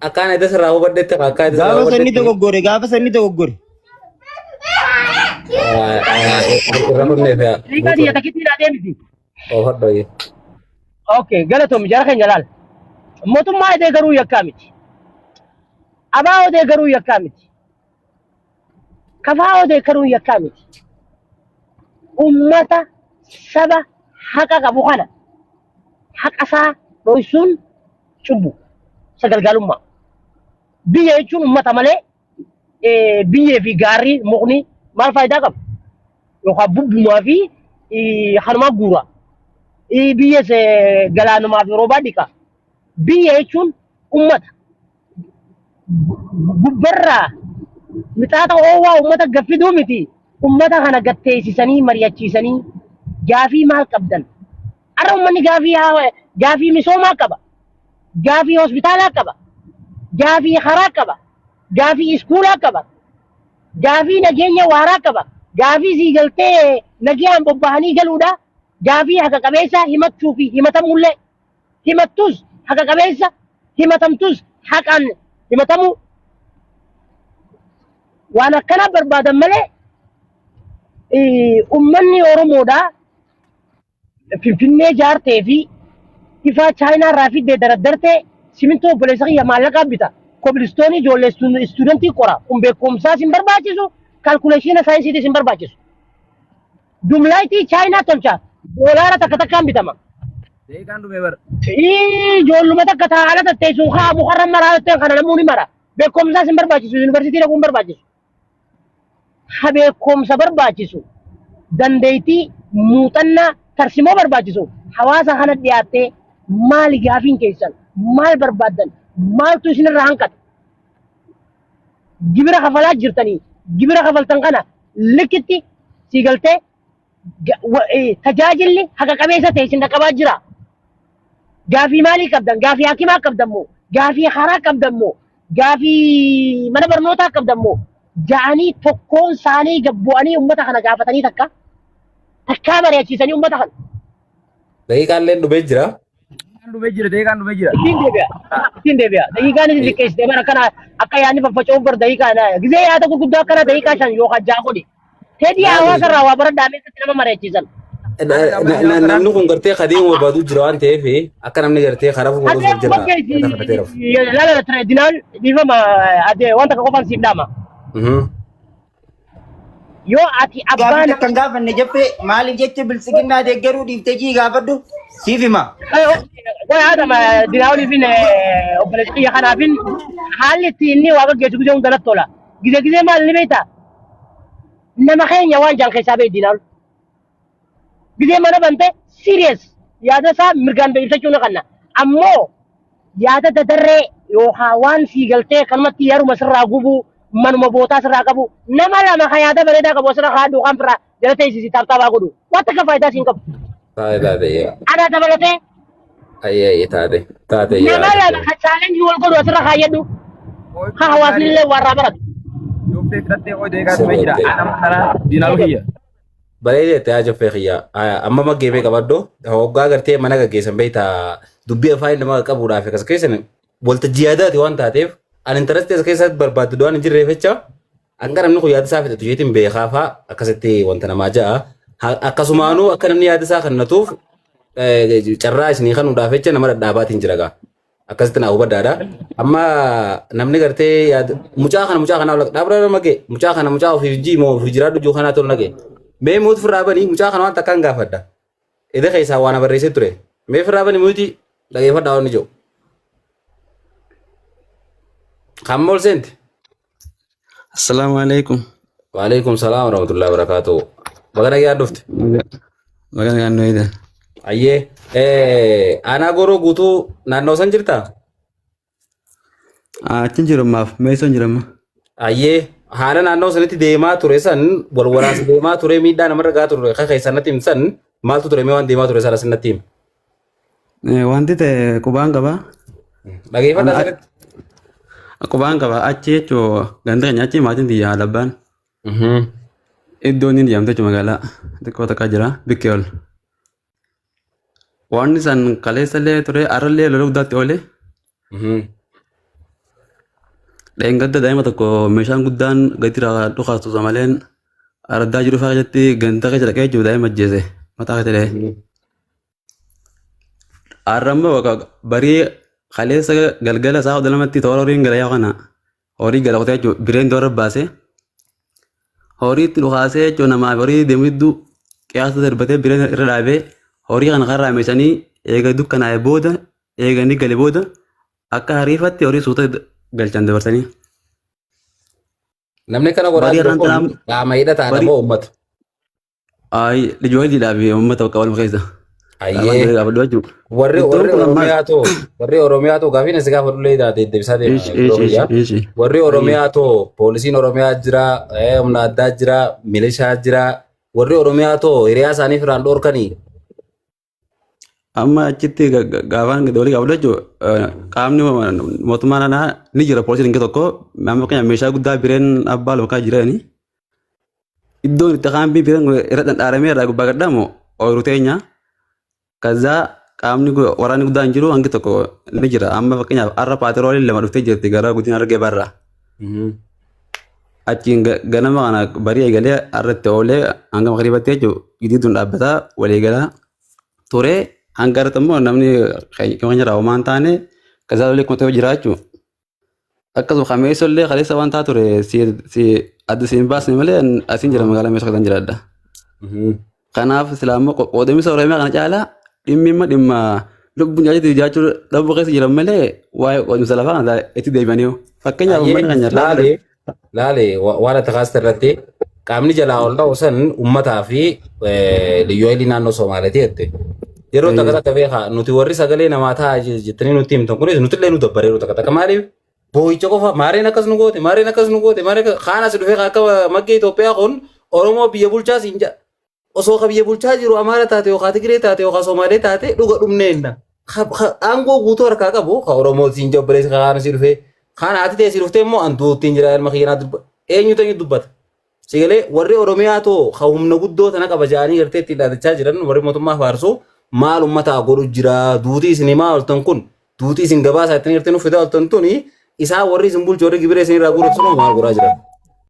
[SPEAKER 3] Akkaan edaa sirraa hubadhetti akka edaa sirraa hubadhetti.
[SPEAKER 7] Gaafa sanni dogoggore.
[SPEAKER 3] Irra hundee fe'a.
[SPEAKER 10] Liigaa biyya takkitti hidhatee miti.
[SPEAKER 3] Hodhooyee.
[SPEAKER 10] Okay, galatoom jara keenya laal. Mootummaa edee garuu yakkaa miti. Abaa odee garuu yakkaa miti. Kafaa odee garuu yakkaa miti. Ummata saba haqa qabu kana haqasaa dhoysuun cubbu sagalgalummaa. Biyya jechuun ummata malee biyyee fi gaarri mukni maal faayidaa qaba? Yookaan bubbumaa fi hanumaa guuraa. Biyyees galaanumaa fi roobaa dhiqaa. Biyya jechuun ummata. Gubbarraa mixaata oowwaa ummata gaffiduu miti. Ummata kana gatteessisanii mari'achiisanii gaafii maal qabdan? Har'a uummanni gaafii misoomaa qaba. Gaafii hospitaalaa qaba. Gaafii karaa qaba. Gaafii iskuulaa qaba. Gaafii nageenya waaraa qaba. Gaafii sii galtee nagaan bobba'anii galuudha. Gaafii haqa qabeessa himachuu fi himatamullee. Himattus haqa qabeessa himatamtus haqaan himatamu. Waan akkana barbaadan malee uummanni Oromoodhaa Finfinnee jaartee fi ifaa Chaayinaa irraa fiddee daraddartee simintoo obboleessa kiyya maallaqaa bita. Kobilistoonii ijoollee istuudantii qora. Kun beekumsaa sin barbaachisu, kaalkuleeshina saayinsiitii sin barbaachisu. Dumlaayitii Chaayinaa tolchaa doolaara takkaan bitama. Ijoolluma takka taa'ala tatteessuun haa mukarra maraa jetteen kana namuuni mara. Beekumsaa sin barbaachisu, yuunivarsiitii dhaquun barbaachisu. Ha beekumsa barbaachisu. Dandeettii muuxannaa tarsimoo barbaachisu. Hawaasa kana dhiyaattee maali gaafiin keessan? Maal barbaaddan? Maaltu isinirraa hanqata? Gibira kafalaa jirtanii. Gibira kafaltan kana likkitti sii galtee tajaajilli haqa qabeessa ta'e isin dhaqqabaa jira. Gaafii maalii qabdan? Gaafii hakimaa qabdan moo? Gaafii karaa qabdan moo? Gaafii mana barnootaa qabdan moo? Ja'anii tokkoon isaanii gabbu'anii uummata kana gaafatanii takkaa mari'achiisanii uummata kana.
[SPEAKER 3] Daqiiqaallee dhumee jira.
[SPEAKER 10] Ittiin deebi'a. Daqiiqaan isin liqqeessite bara kana akka yaadni faffaca'uuf bar daqiiqaan gizee yaada gurguddoo akkana daqiiqaa 5 yookaan 6 godhe. Tedii hawaasa irraa waa bara daameessatti nama mari'achiisan.
[SPEAKER 3] Namni kun gartee kadeemu barbaadu jira waan ta'eef akka namni gartee karaa fuuldura jira.
[SPEAKER 10] Laala tireedinaan dhiifama wanta akka qofaan siif dhaama. Yoo ati abbaan
[SPEAKER 7] kan gaafanne jettee maaliif jecha bilisiginnaa deeggaruu dhiiftee jii gaafadhu siif hima.
[SPEAKER 10] Waan haadama dinaawwan fi obboleessi xiyya kanaafin haalli itti inni waa gaggeessu gizee hunda natti tola. Gizee maal ni beektaa? Nama keenya waan jaan keessaa beeku dinaawwan. Gizee mana bante serious yaada isaa mirgaan beeksisachuu ni qabna. Ammoo yaada dadarree yookaan waan sii galtee kanumatti yeruma sirraa gubuu manuma bootaa sirraa qabu nama lama kan yaada bareedaa qabu asirra haa duukaan firaa jala teessisi taabtaa godhu wanta akka faayidaa siin qabu.
[SPEAKER 3] Taatee.
[SPEAKER 10] Ana dabalatee.
[SPEAKER 3] Ayyee taatee.
[SPEAKER 10] Nama lama kan chaalenjii wal godhu asirra kaayyadhu haa hawaasni illee warraa baratu.
[SPEAKER 3] Bareedee yaa joffee xiyyaa amma maggeemee qabaddoo hoggaa gartee mana gaggeessan beektaa dubbii afaan nama qabuudhaaf akkas keessan waltajjii yaadaati waan taateef an intarastii as keessatti barbaaddu waan hin jirreef jecha akka namni kun yaada isaa fedhatu jeetiin beekaa fa'aa akkasitti wanta namaa ja'a akkasumaanuu akka namni yaada isaa kannatuuf carraa isinii kanuudhaaf jecha nama dhadhaabaatiin jira gaa akkasitti naa hubaddaadha amma namni gartee yaada mucaa kana dhaabraa magee mucaa kana mucaa ofiif jii moo ofiif jiraadhu juu kanaa tolu nagee mee muutu firraa banii mucaa kana waan takkaan gaafadha edda keessaa waan barreessee ture mee firraa banii muuti dhageeffadhaa waan ni jiru. Kammol senti.
[SPEAKER 4] Assalamualaikum.
[SPEAKER 3] Waalaikumsalam warahmatullahi wabarakatuh. Bagana gaya dufte.
[SPEAKER 4] Bagana gaya noida.
[SPEAKER 3] Aye. Ana goro gutu naannoo san jirta?
[SPEAKER 4] Achin jiramaaf meeshaan jirama.
[SPEAKER 3] Aye. Haala naannoo sanitti deemaa ture san wal waraansa deemaa ture miidhaa namarra gaa ture keessan natti himsan maaltu ture mee waan deemaa ture sana natti him.
[SPEAKER 4] Wanti ta'e qubaan qaba.
[SPEAKER 3] Dhageeffadha sirriitti.
[SPEAKER 4] Qubaan qaba achi jechuun ganda keenya achi maatiin xiyyaa labbaan. Iddoon inni jedhamte jechuun magaalaa xiqqoo takka jira bikkee ol. Waan san kaleessallee ture arrallee lola guddaatti oole. Dheengadda daa'ima tokko meeshaan guddaan gatiirraa dhukaastu samaleen ardaa jiru fa'aa keessatti ganda keessa dhaqee jiru daa'ima ajjeese mataa keessatti. Arrammoo barii kaleessa galgala isaa hodha lamatti toora horiin gala yaa kana horii gala qotee jechuun bireen toora baase horiitti dhukaasee jechuun namaaf horii deemiddu qiyaasa darbatee bireen irra dhaabee horii kana karraa meeshanii eega dukkanaa'e booda eeganii gale booda akka hariifatti horii suuta galchan dabarsanii.
[SPEAKER 3] Namni kana godhaa kun qaama hidhataadha moo uummata?
[SPEAKER 4] Lijoolliidhaaf uummata bakka walma keessa.
[SPEAKER 3] Warri Oromiyaa too gaafiin asi gaafa dullee deebisaa deemaa. Warri Oromiyaa too poolisiin Oromiyaa jira, humna addaa jira, milishaa jira. Warri Oromiyaa too hiriyaa isaanii firaan dhoorkanii.
[SPEAKER 4] Amma achitti gaafaan walii gaafadhu jechuun qaamni mootummaa naannaa ni jira poolisiin inni tokko amma keenya meeshaa guddaa bireen abbaa lookaa jiranii. Iddoon itti qaamni bireen irra dhandhaaramee irraa gubbaa gadhaamu ooyiruu teenya. Kaza qaamni waraanni guddaan jiru hangi tokko ni jira amma fakkeenyaaf har'a paaterooliin lama dhuftee jirti gara guddina argee barra. Achiin ganama kana barii eegalee har'atti oolee hanga makriibatti jechuun gidiituun dhaabbataa walii galaa ture hanga irratti immoo namni keenya raawwamaan taane kazaa olii kuma ta'e jiraachuu. Akkasuma kameessa illee kaleessa waan taa ture adda siin baasne malee asiin jira magaalaa meeshaa kan jiraadha. Kanaaf islaamoo qoodamisa Oromiyaa kana caalaa dhimma lubbuun jiraachuu dhabuu keessa jiran malee waa'ee qoodamisa lafaa kana itti deebi'anii fakkeenyaaf uummanni kan
[SPEAKER 3] Laalee waan akka kaasite irratti qaamni jalaa ol ta'u san uummataa fi liyyooyilii naannoo Somaaliitii jette. Yeroo takka takka beekaa nuti warri sagalee namaa taa'aa jettanii nutti himtan kunis nuti illee nu dabbaree yeroo takka takka maaliif boo'icha qofa maareen akkas nu goote maareen akkas nu goote maareen kaanas dhufee akka maggee Itoophiyaa kun Oromoo biyya bulchaa siin jedha. osoo ka biyya bulchaa jiru Amaara taate yookaan Tigiree taate yookaan Somaalee taate dhuga dhumneenna. Aangoo guutuu harkaa qabu ka Oromootiin jobboleessa kaana si dhufee kana ati teessii dhuftee immoo antuuttiin jira ilma kiyyanaa dubbata. Eenyutu eenyu dubbata? Sigalee warri Oromiyaa too ka humna guddoo tana qaba jaanii gartee itti ilaalachaa jiran warri mootummaa faarsoo maal uummataa godhu jira duutii isin himaa oltan kun duutii isin gabaasaa ittiin hirtee nuuf fidaa oltan tuni isaa warri isin bulchu warri gibiree isin irraa guuratu sun maal godhaa jira.